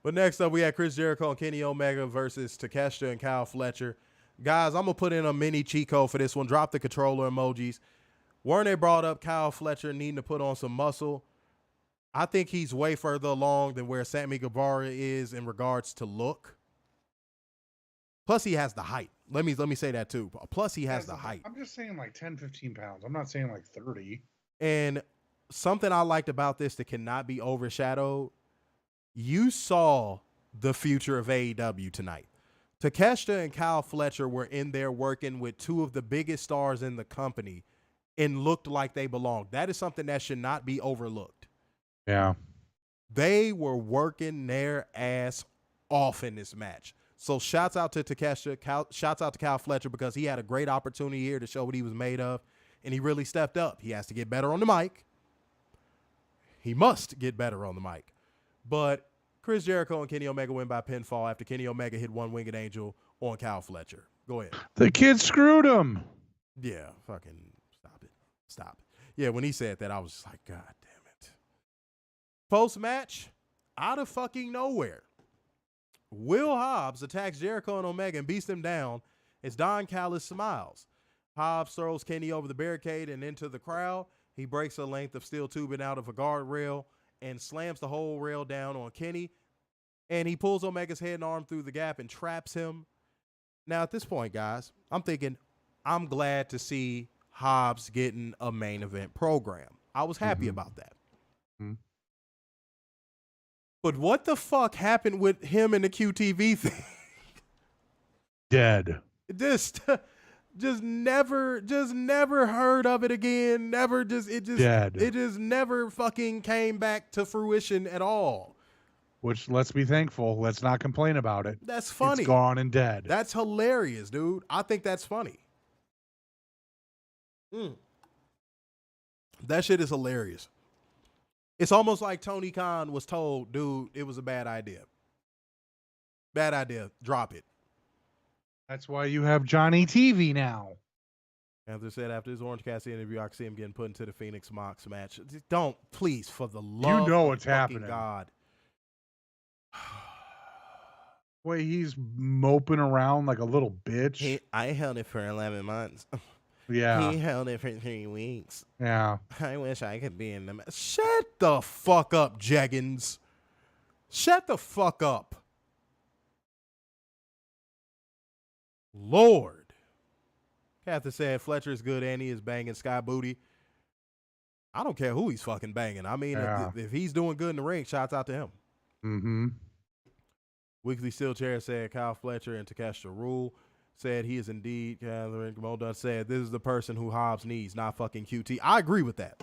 But next up, we had Chris Jericho and Kenny Omega versus Takeshita and Kyle Fletcher. Guys, I'm going to put in a mini cheat code for this one. Drop the controller emojis. Werner brought up Kyle Fletcher needing to put on some muscle. I think he's way further along than where Sammy Guevara is in regards to look. Plus, he has the height. Let me say that too. Plus, he has the height. I'm just saying like 10, 15 pounds. I'm not saying like 30. And something I liked about this that cannot be overshadowed, you saw the future of AEW tonight. Takeshita and Kyle Fletcher were in there working with two of the biggest stars in the company and looked like they belonged. That is something that should not be overlooked. Yeah. They were working their ass off in this match. So shouts out to Takeshita, shouts out to Kyle Fletcher because he had a great opportunity here to show what he was made of, and he really stepped up. He has to get better on the mic. He must get better on the mic. But Chris Jericho and Kenny Omega win by pinfall after Kenny Omega hit one winged angel on Kyle Fletcher. Go ahead. The kid screwed him. Yeah, fucking stop it. Yeah, when he said that, I was just like, God damn it. Post-match, out of fucking nowhere, Will Hobbs attacks Jericho and Omega and beats them down as Don Callis smiles. Hobbs throws Kenny over the barricade and into the crowd. He breaks a length of steel tubing out of a guardrail and slams the whole rail down on Kenny. And he pulls Omega's head and arm through the gap and traps him. Now, at this point, guys, I'm thinking, I'm glad to see Hobbs getting a main event program. I was happy about that. Mm-hmm. But what the fuck happened with him and the QTV thing? Dead. Just never heard of it again. Dead. It just never fucking came back to fruition at all. Which, let's be thankful. Let's not complain about it. That's funny. It's gone and dead. That's hilarious, dude. I think that's funny. That shit is hilarious. It's almost like Tony Khan was told, dude, it was a bad idea. Bad idea. Drop it. That's why you have Johnny TV now. As I said, after his Orange Cassidy interview, I see him getting put into the Phoenix Mox match. Don't, please, for the love you know of what's fucking happening. God. Wait, he's moping around like a little bitch. I held it for 11 months. Yeah. He held it for 3 weeks. Yeah. I wish I could be in the match. Shut the fuck up, Jeggins. Shut the fuck up. Lord. Catherine said Fletcher is good and he is banging Sky Booty. I don't care who he's fucking banging. I mean, if he's doing good in the ring, shouts out to him. Mm-hmm. Weekly Steel Chair said Kyle Fletcher and Takeshita rule. Said he is indeed, Catherine Gamodun said, this is the person who Hobbs needs, not fucking QT. I agree with that.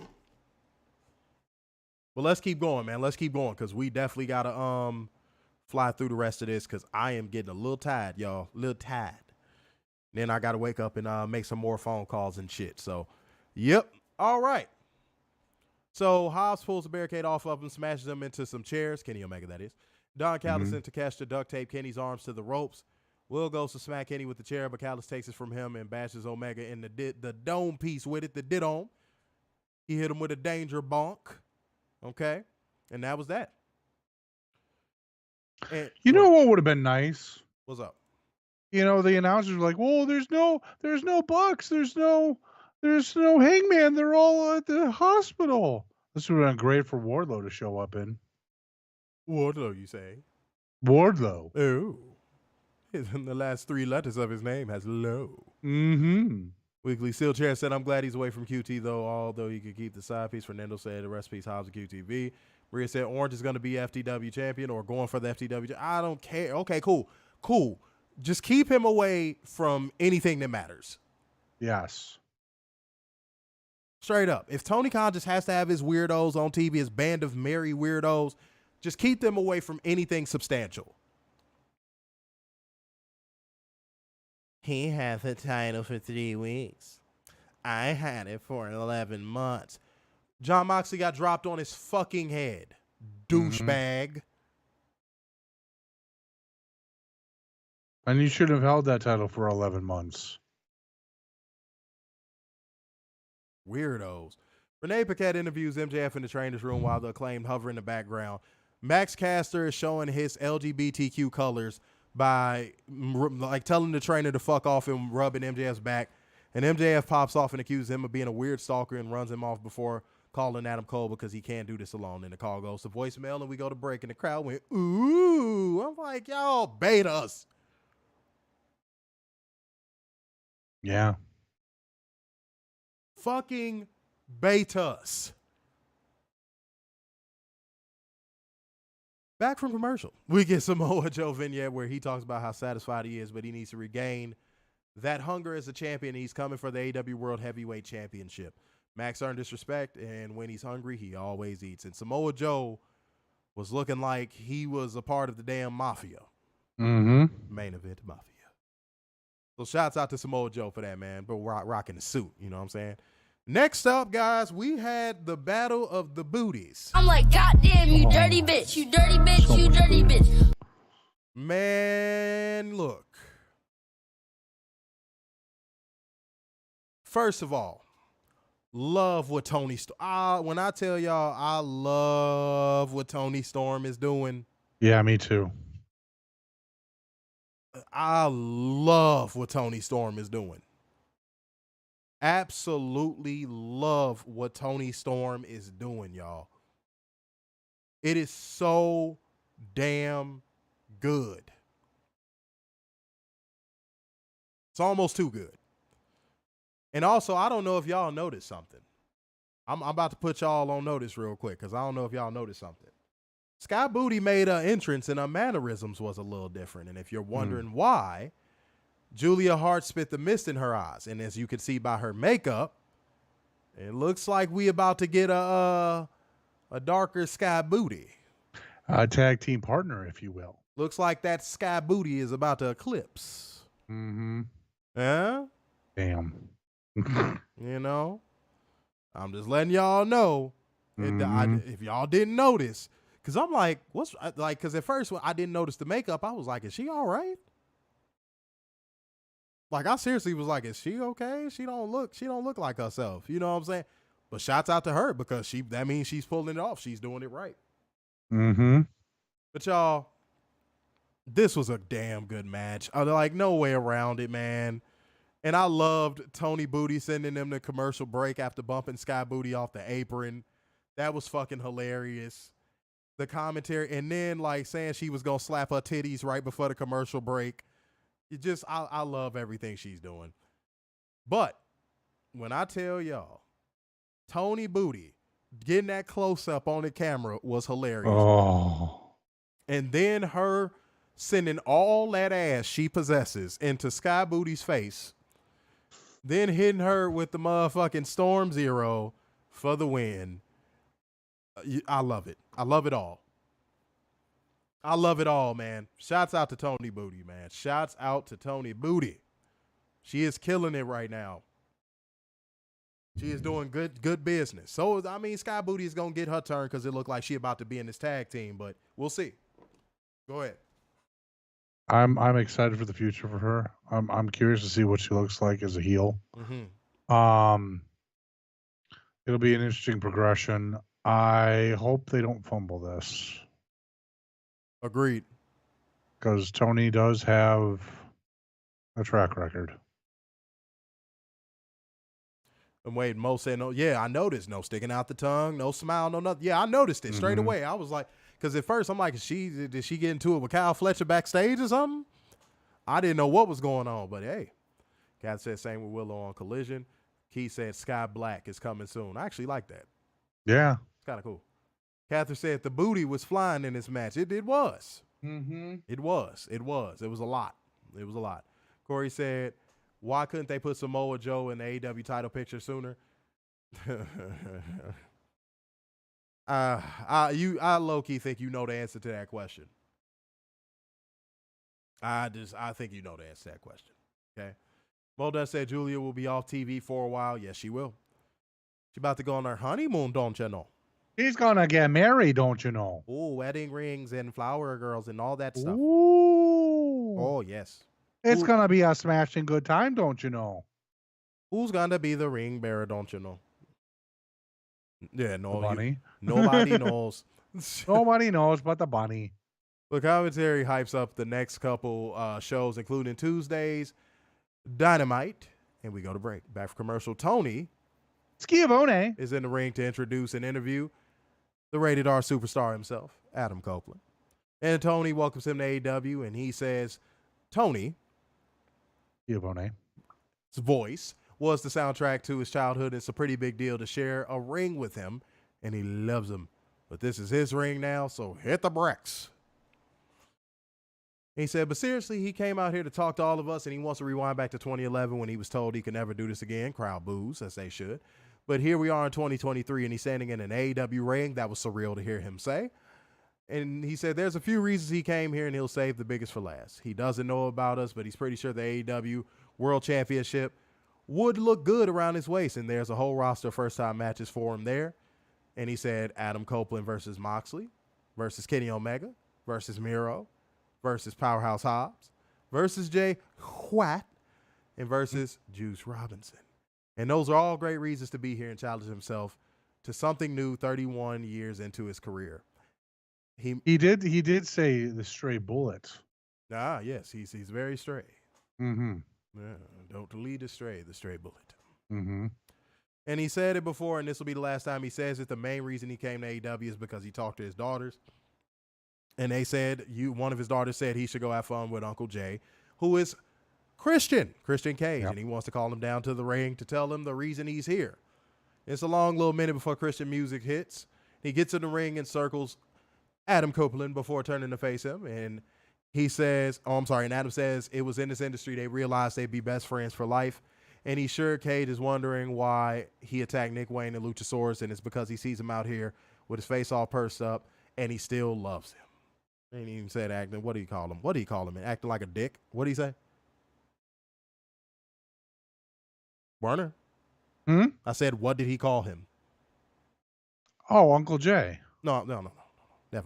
But let's keep going, man. Let's keep going because we definitely got to fly through the rest of this because I am getting a little tired, y'all. A little tired. Then I got to wake up and make some more phone calls and shit. So, yep. All right. So Hobbs pulls the barricade off of him, smashes him into some chairs. Kenny Omega, that is. Don Callis and Takeshita duct tape Kenny's arms to the ropes. Will goes to smack Kenny with the chair, but Callis takes it from him and bashes Omega in the dome piece with it, the didome. He hit him with a danger bonk. Okay? And that was that. And, you know what would have been nice? What's up? You know, the announcers were like, "Whoa, there's no Bucks, there's no Hangman. They're all at the hospital." This would have been great for Wardlow to show up in. Wardlow, you say? Wardlow. Oh. The last 3 letters of his name has low. Mm-hmm. Weekly Steel Chair said, I'm glad he's away from QT, although he could keep the side piece. Fernando said, the rest piece, Hobbs and QTV. Maria said, Orange is going to be FTW champion or going for the FTW. I don't care. Okay, cool. Just keep him away from anything that matters. Yes. Straight up. If Tony Khan just has to have his weirdos on TV, his band of merry weirdos, just keep them away from anything substantial. He had the title for 3 weeks. I had it for 11 months. John Moxley got dropped on his fucking head. Douchebag. And you should have held that title for 11 months. Weirdos. Renee Paquette interviews MJF in the trainer's room while the Acclaimed hover in the background. Max Caster is showing his LGBTQ colors by like telling the trainer to fuck off and rubbing MJF's back. And MJF pops off and accuses him of being a weird stalker and runs him off before calling Adam Cole because he can't do this alone. And the call goes to voicemail and we go to break and the crowd went, ooh. I'm like, y'all bait us. Yeah. Fucking bait us. Back from commercial, we get Samoa Joe vignette where he talks about how satisfied he is, but he needs to regain that hunger as a champion. He's coming for the AEW World Heavyweight Championship. Max earned his respect, and when he's hungry, he always eats. And Samoa Joe was looking like he was a part of the damn Mafia. Mm-hmm. Main event Mafia. So shouts out to Samoa Joe for that, man. But rocking the suit, you know what I'm saying? Next up, guys, we had the Battle of the Booties. I'm like, goddamn, you dirty bitch, you dirty bitch, you dirty bitch. Man, look. First of all, love what Tony Storm. When I tell y'all, I love what Tony Storm is doing. Yeah, me too. I love what Tony Storm is doing. Absolutely love what Tony Storm is doing, y'all. It is so damn good. It's almost too good. And also, I don't know if y'all noticed something. I'm about to put y'all on notice real quick because I don't know if y'all noticed something. Sky Booty made an entrance and her mannerisms was a little different. And if you're wondering why, Julia Hart spit the mist in her eyes. And as you can see by her makeup, it looks like we about to get a darker Sky Booty. A tag team partner, if you will. Looks like that Sky Booty is about to eclipse. Mm-hmm. Huh? Damn. You know? I'm just letting y'all know. If y'all didn't notice. Because I'm like, because at first when I didn't notice the makeup, I was like, is she all right? Like, I seriously was like, is she okay? She don't look like herself. You know what I'm saying? But shouts out to her because that means she's pulling it off. She's doing it right. Mm-hmm. But y'all, this was a damn good match. Like, no way around it, man. And I loved Tony Booty sending them to commercial break after bumping Sky Booty off the apron. That was fucking hilarious. The commentary, and then like saying she was gonna slap her titties right before the commercial break. I love everything she's doing. But when I tell y'all, Tony Booty getting that close up on the camera was hilarious. Oh. And then her sending all that ass she possesses into Sky Booty's face, then hitting her with the motherfucking Storm Zero for the win. I love it. I love it all. I love it all, man. Shouts out to Tony Booty, man. Shouts out to Tony Booty. She is killing it right now. She is doing good business. So, I mean, Sky Booty is going to get her turn because it looked like she about to be in this tag team, but we'll see. Go ahead. I'm excited for the future for her. I'm curious to see what she looks like as a heel. It'll be an interesting progression. I hope they don't fumble this. Agreed. Because Tony does have a track record. And Wade Mo said, no, yeah, I noticed. No sticking out the tongue, no smile, no nothing. Yeah, I noticed it straight away. I was like, because at first I'm like, did she get into it with Kyle Fletcher backstage or something? I didn't know what was going on, but hey. Kat said same with Willow on Collision. Keith said Sky Black is coming soon. I actually like that. Yeah. It's kind of cool. Catherine said the booty was flying in this match. It was. It was. It was a lot. It was a lot. Corey said, why couldn't they put Samoa Joe in the AEW title picture sooner? I low-key think you know the answer to that question. I think you know the answer to that question. Okay. Moldus said Julia will be off TV for a while. Yes, she will. She about to go on her honeymoon, don't you know? He's gonna get married, don't you know? Oh, wedding rings and flower girls and all that stuff. Ooh. Oh, yes. It's gonna be a smashing good time, don't you know? Who's gonna be the ring bearer, don't you know? Yeah, no, bunny. Nobody knows. Nobody knows but the bunny. The commentary hypes up the next couple shows, including Tuesdays, Dynamite, and we go to break. Back for commercial. Tony Schiavone is in the ring to introduce and interview the rated R superstar himself, Adam Copeland. And Tony welcomes him to AEW, and he says, Tony Schiavone's voice was the soundtrack to his childhood. It's a pretty big deal to share a ring with him, and he loves him. But this is his ring now, so hit the bricks. He said, but seriously, he came out here to talk to all of us, and he wants to rewind back to 2011 when he was told he could never do this again. Crowd boos, as they should. But here we are in 2023, and he's standing in an AEW ring. That was surreal to hear him say. And he said there's a few reasons he came here, and he'll save the biggest for last. He doesn't know about us, but he's pretty sure the AEW World Championship would look good around his waist, and there's a whole roster of first-time matches for him there. And he said Adam Copeland versus Moxley, versus Kenny Omega, versus Miro, versus Powerhouse Hobbs, versus Jay White, and versus Juice Robinson. And those are all great reasons to be here and challenge himself to something new 31 years into his career. He did say the stray bullet. Ah, yes, he's very stray. Mm-hmm. Yeah, don't lead astray, the stray bullet. Mm-hmm. And he said it before, and this will be the last time he says it. The main reason he came to AEW is because he talked to his daughters. And they said, one of his daughters said he should go have fun with Uncle Jay, who is Christian Cage. Yep. And he wants to call him down to the ring to tell him the reason he's here. It's a long little minute before Christian music hits. He gets in the ring and circles Adam Copeland before turning to face him. And he says, and Adam says it was in this industry they realized they'd be best friends for life. And he's sure Cage is wondering why he attacked Nick Wayne and Luchasaurus, and it's because he sees him out here with his face all pursed up, and he still loves him. He ain't even said acting. What do you call him? What do you call him? Acting like a dick? What do you say? Werner? I said, what did he call him? Oh, Uncle Jay. No. Never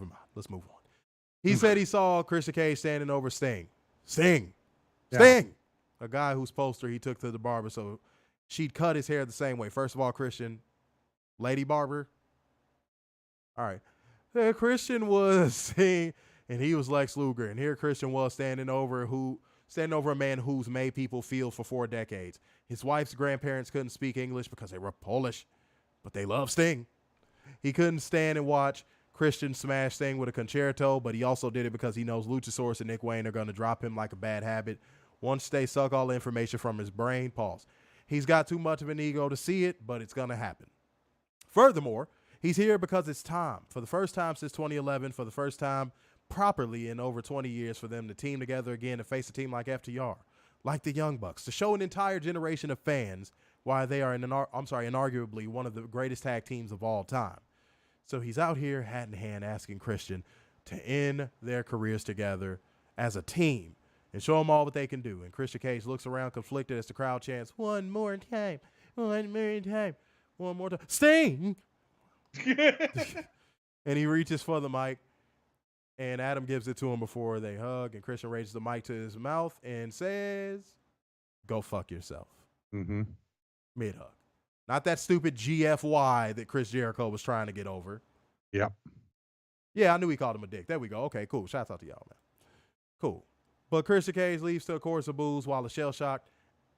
mind. Let's move on. He said he saw Christian Cage standing over Sting. Sting! A guy whose poster he took to the barber so she'd cut his hair the same way. First of all, Christian, lady barber. All right. Christian was Sting, and he was Lex Luger. And here Christian was standing over a man who's made people feel for 4 decades. His wife's grandparents couldn't speak English because they were Polish, but they loved Sting. He couldn't stand and watch Christian smash Sting with a concerto, but he also did it because he knows Luchasaurus and Nick Wayne are going to drop him like a bad habit. Once they suck all the information from his brain, pause. He's got too much of an ego to see it, but it's going to happen. Furthermore, he's here because it's time. For the first time since 2011, for the first time properly in over 20 years, for them to team together again to face a team like FTR, like the Young Bucks, to show an entire generation of fans why they are inarguably one of the greatest tag teams of all time. So he's out here hat in hand asking Christian to end their careers together as a team and show them all what they can do. And Christian Cage looks around conflicted as the crowd chants, one more time, Sting! And he reaches for the mic And Adam gives it to him before they hug, and Christian raises the mic to his mouth and says, "Go fuck yourself." Mm-hmm. Mid-hug. Not that stupid GFY that Chris Jericho was trying to get over. Yep. Yeah, I knew he called him a dick. There we go. Okay, cool. Shouts out to y'all, man. Cool. But Christian Cage leaves to a chorus of boos while the shell-shocked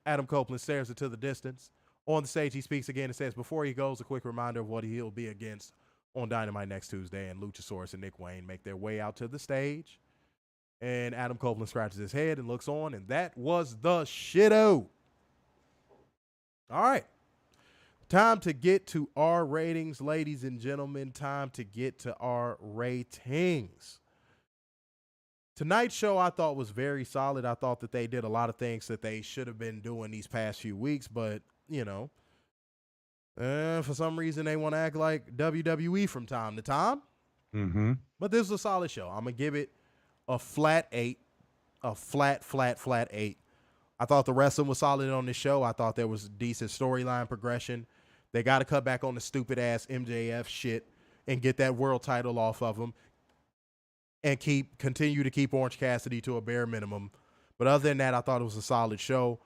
Adam Copeland stares into the distance. On the stage, he speaks again and says, before he goes, a quick reminder of what he'll be against on Dynamite next Tuesday, and Luchasaurus and Nick Wayne make their way out to the stage. And Adam Copeland scratches his head and looks on, and that was the shit-o. All right. Time to get to our ratings, ladies and gentlemen. Time to get to our ratings. Tonight's show I thought was very solid. I thought that they did a lot of things that they should have been doing these past few weeks, but, you know, for some reason they want to act like WWE from time to time. Mm-hmm. But this is a solid show. I'm going to give it a flat 8. A flat 8. I thought the wrestling was solid on this show. I thought there was decent storyline progression. They got to cut back on the stupid-ass MJF shit and get that world title off of them and continue to keep Orange Cassidy to a bare minimum. But other than that, I thought it was a solid show.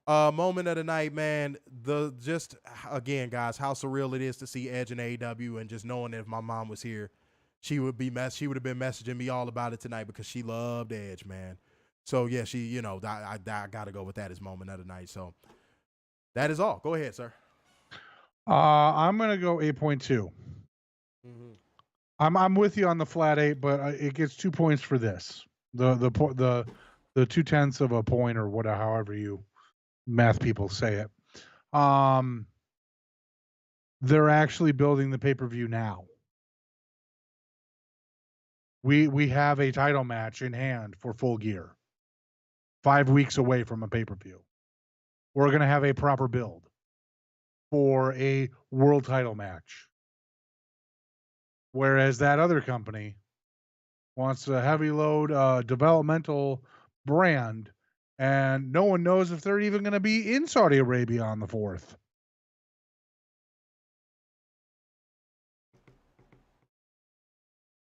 Moment of the night, man. Again, guys, how surreal it is to see Edge and AEW, and just knowing that if my mom was here, she would have been messaging me all about it tonight because she loved Edge, man. So yeah, I got to go with that as moment of the night. So that is all. Go ahead, sir. I'm gonna go 8.2. Mm-hmm. I'm with you on the flat 8, but it gets 2 points for this. The 0.2 of a point, or whatever, however you math people say it. They're actually building the pay-per-view now. We have a title match in hand for Full Gear. 5 weeks away from a pay-per-view. We're going to have a proper build for a world title match. Whereas that other company wants a heavy load developmental brand, and no one knows if they're even going to be in Saudi Arabia on the 4th.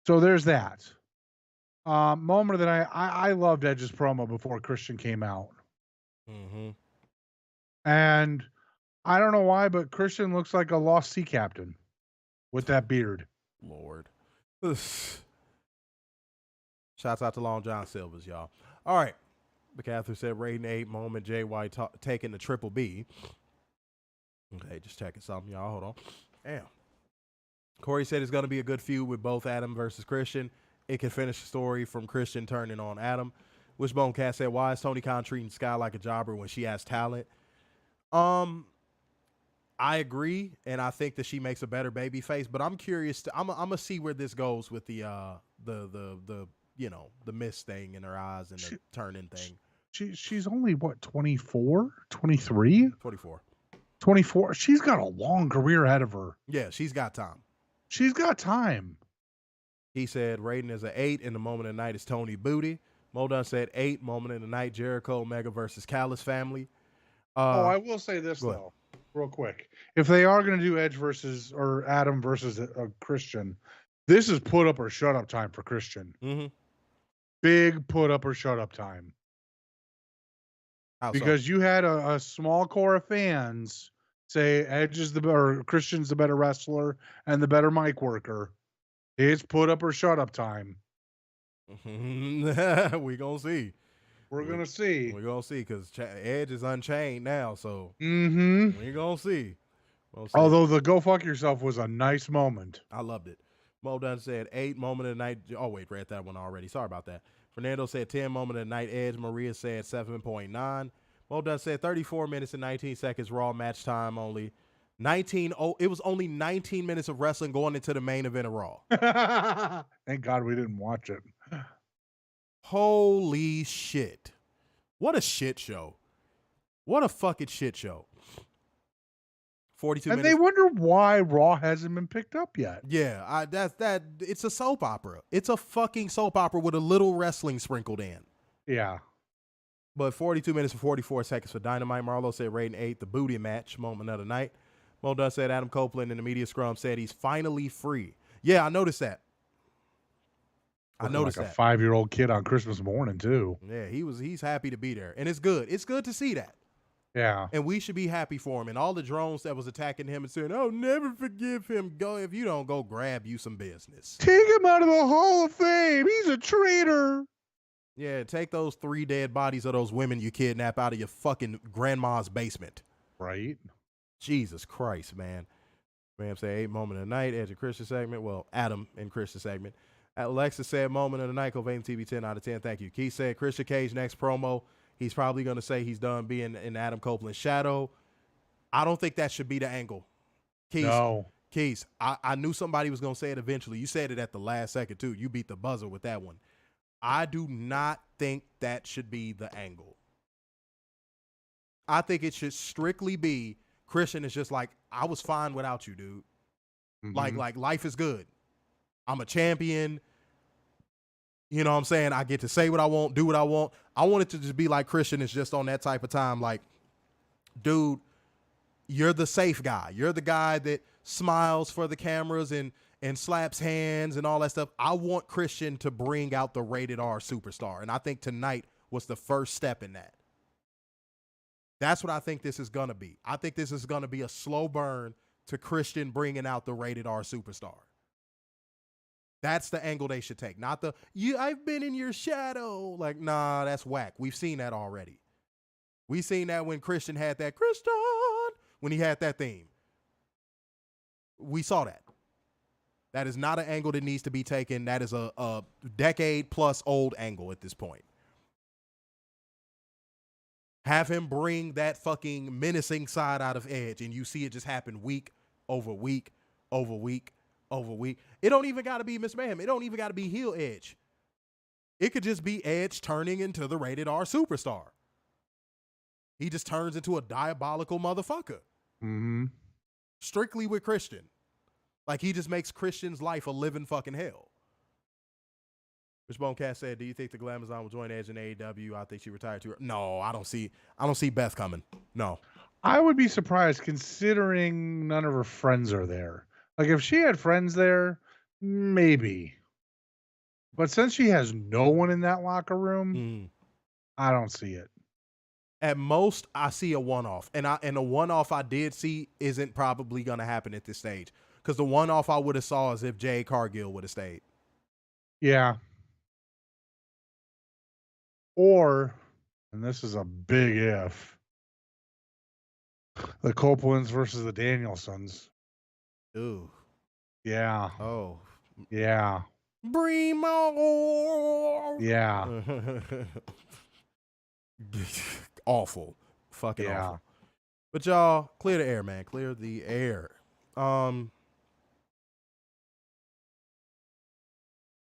So there's that. Moment that I loved Edge's promo before Christian came out. Mm-hmm. And I don't know why, but Christian looks like a lost sea captain with that beard. Lord. Shouts out to Long John Silvers, y'all. All right. McCaffrey said rating 8, moment Jay White taking the triple B. Okay, just checking something, y'all. Hold on. Damn. Corey said it's going to be a good feud with both Adam versus Christian. It can finish the story from Christian turning on Adam. Wishbone Cat said, why is Tony Khan treating Sky like a jobber when she has talent? I agree, and I think that she makes a better baby face, but I'm curious. I'm gonna see where this goes with the mist thing in her eyes and the turning thing. She's only, what, 24? 23? 24. 24. She's got a long career ahead of her. Yeah, she's got time. She's got time. He said rating is an 8, and the moment of the night is Tony Booty. Moldon said 8, moment of the night, Jericho Omega versus Callis family. I will say this, though, real quick. If they are going to do Edge versus, or Adam versus Christian, this is put up or shut up time for Christian. Mm-hmm. Big put up or shut up time. Because you had a small core of fans say Edge is or Christian's the better wrestler and the better mic worker. It's put up or shut up time. We gonna see. We're gonna see. We're gonna see, because Edge is unchained now, so we gonna see. We'll see. Although the go fuck yourself was a nice moment. I loved it. Mo Dunn said 8, moment of the night. Oh wait, read that one already. Sorry about that. Fernando said 10, moment of the night, Edge. Maria said 7.9. Mo Dunn said 34 minutes and 19 seconds Raw match time only. It was only 19 minutes of wrestling going into the main event of Raw. Thank God we didn't watch it. Holy shit. What a shit show. What a fucking shit show. 42 and minutes. They wonder why Raw hasn't been picked up yet. Yeah, it's a soap opera. It's a fucking soap opera with a little wrestling sprinkled in. Yeah. But 42 minutes and 44 seconds for Dynamite. Marlo said rating 8, the booty match, moment of the night. Mo Dunn said Adam Copeland in the media scrum said he's finally free. Yeah, I noticed that. I noticed like that. a 5-year-old kid on Christmas morning too. Yeah, he's happy to be there, and it's good. It's good to see that. Yeah, and we should be happy for him. And all the drones that was attacking him and saying, "I'll never forgive him." Go if you don't go grab you some business. Take him out of the Hall of Fame. He's a traitor. Yeah, take those 3 dead bodies of those women you kidnap out of your fucking grandma's basement. Right. Jesus Christ, man. Man say 8 moment of the night, Edge and Christian segment. Well, Adam and Christian segment. Alexa said moment of the night, Covalent TV 10 out of 10. Thank you. Keith said Christian Cage next promo. He's probably going to say he's done being in Adam Copeland's shadow. I don't think that should be the angle. Keith, no. Keith, I knew somebody was going to say it eventually. You said it at the last second, too. You beat the buzzer with that one. I do not think that should be the angle. I think it should strictly be Christian is just like, I was fine without you, dude. Mm-hmm. Like life is good. I'm a champion. You know what I'm saying? I get to say what I want, do what I want. I want it to just be like Christian is just on that type of time. Like, dude, you're the safe guy. You're the guy that smiles for the cameras and slaps hands and all that stuff. I want Christian to bring out the rated R superstar. And I think tonight was the first step in that. That's what I think this is going to be. I think this is going to be a slow burn to Christian bringing out the rated R superstar. That's the angle they should take. Not the, I've been in your shadow. Like, nah, that's whack. We've seen that already. We've seen that when Christian had that, Christian, when he had that theme. We saw that. That is not an angle that needs to be taken. That is a decade plus old angle at this point. Have him bring that fucking menacing side out of Edge, and you see it just happen week over week over week over week. It don't even got to be Miss Mayhem. It don't even got to be heel Edge. It could just be Edge turning into the rated R superstar. He just turns into a diabolical motherfucker. Mm-hmm. Strictly with Christian. Like, he just makes Christian's life a living fucking hell. Wishbone Cat said, do you think the Glamazon will join Edge in AEW? I think she retired too early. No, I don't see Beth coming. No. I would be surprised considering none of her friends are there. Like, if she had friends there, maybe. But since she has no one in that locker room, I don't see it. At most, I see a one-off. And a one-off I did see isn't probably going to happen at this stage. Because the one-off I would have saw is if Jade Cargill would have stayed. Yeah. Or, and this is a big if, the Copelands versus the Danielsons. Ooh. Yeah. Oh. Yeah. Brimo. Yeah. Awful. Fucking awful. But y'all, clear the air, man. Clear the air.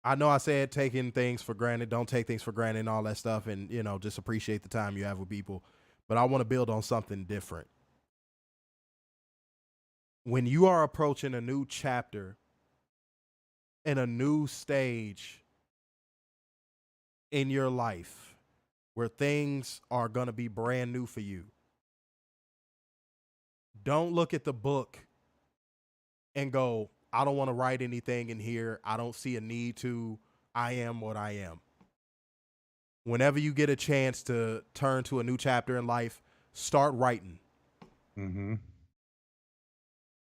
I know I said taking things for granted, don't take things for granted and all that stuff, and, you know, just appreciate the time you have with people. But I want to build on something different. When you are approaching a new chapter and a new stage in your life where things are going to be brand new for you, don't look at the book and go, I don't want to write anything in here. I don't see a need to. I am what I am. Whenever you get a chance to turn to a new chapter in life, start writing. Mm-hmm.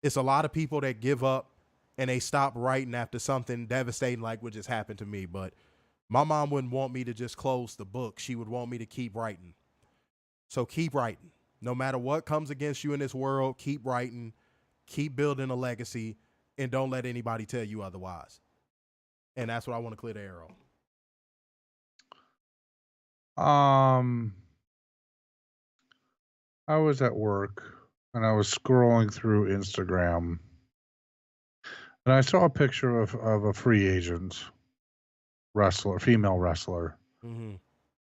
It's a lot of people that give up and they stop writing after something devastating like what just happened to me. But my mom wouldn't want me to just close the book. She would want me to keep writing. So keep writing. No matter what comes against you in this world, keep writing, keep building a legacy, and don't let anybody tell you otherwise. And that's what I want to clear the air on. I was at work and I was scrolling through Instagram and I saw a picture of a free agent wrestler, female wrestler. Mm-hmm.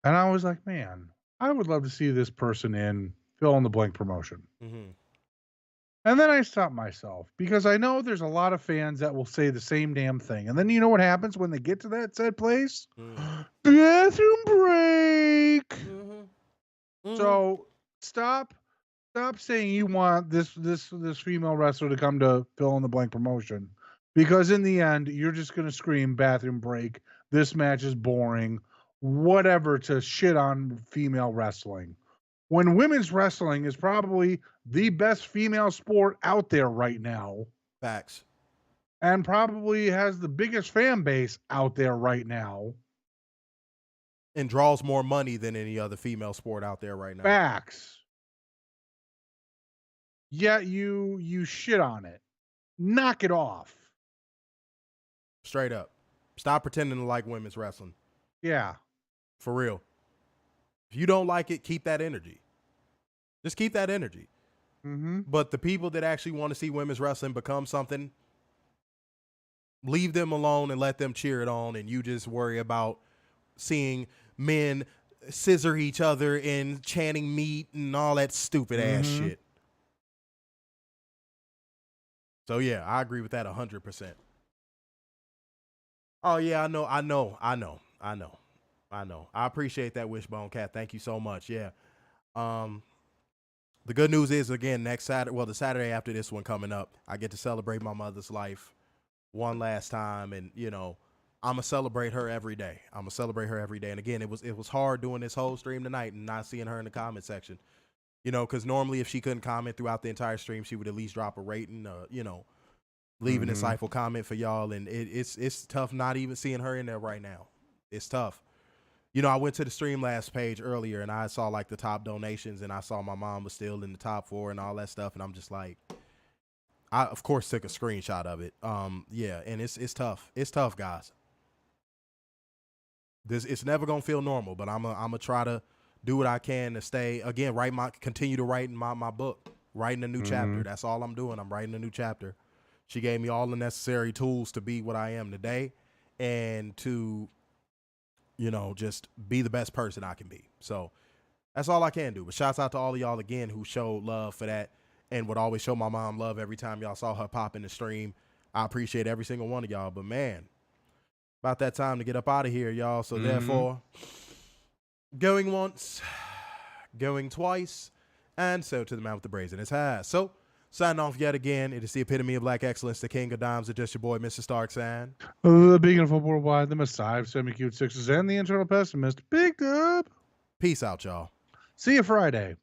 And I was like, man, I would love to see this person in fill in the blank promotion. Mm-hmm. And then I stopped myself because I know there's a lot of fans that will say the same damn thing. And then you know what happens when they get to that said place? Bathroom break. Mm-hmm. So stop saying you want this female wrestler to come to fill in the blank promotion, because in the end you're just going to scream bathroom break this match is boring, whatever, to shit on female wrestling. When women's wrestling is probably the best female sport out there right now. Facts. And probably has the biggest fan base out there right now. And draws more money than any other female sport out there right now. Facts. Yet you shit on it. Knock it off. Straight up. Stop pretending to like women's wrestling. Yeah. For real. If you don't like it, keep that energy. Just keep that energy. Mm-hmm. But the people that actually want to see women's wrestling become something, leave them alone and let them cheer it on, and you just worry about seeing men scissor each other and chanting meat and all that stupid ass shit. So yeah, I agree with that 100%. Oh yeah, I know. I appreciate that, Wishbone Cat. Thank you so much. Yeah. The good news is, again, next Saturday, well, the Saturday after this one coming up, I get to celebrate my mother's life one last time, and you know, I'm gonna celebrate her every day. And again, it was hard doing this whole stream tonight and not seeing her in the comment section. You know, because normally if she couldn't comment throughout the entire stream, she would at least drop a rating, you know, leave an insightful comment for y'all. And it's tough not even seeing her in there right now. It's tough. You know, I went to the Streamlabs page earlier and I saw like the top donations, and I saw my mom was still in the top 4 and all that stuff. And I'm just like, I of course took a screenshot of it. Yeah, and it's tough. It's tough, guys. It's never gonna feel normal, but I'm gonna try to do what I can to stay, again, continue to write in my book, writing a new chapter. That's all I'm doing. I'm writing a new chapter. She gave me all the necessary tools to be what I am today and to, you know, just be the best person I can be. So that's all I can do. But shouts out to all of y'all again who showed love for that and would always show my mom love every time y'all saw her pop in the stream. I appreciate every single one of y'all. But man, about that time to get up out of here, y'all. So therefore, going once, going twice, and so to the man with the braids in his hat. So signing off yet again. It is the epitome of black excellence, the king of dimes, just your boy, Mr. Starksan. The beacon of hope worldwide, the Messiah, semi-cute sixes, and the internal pessimist, Big Dub. Peace out, y'all. See you Friday.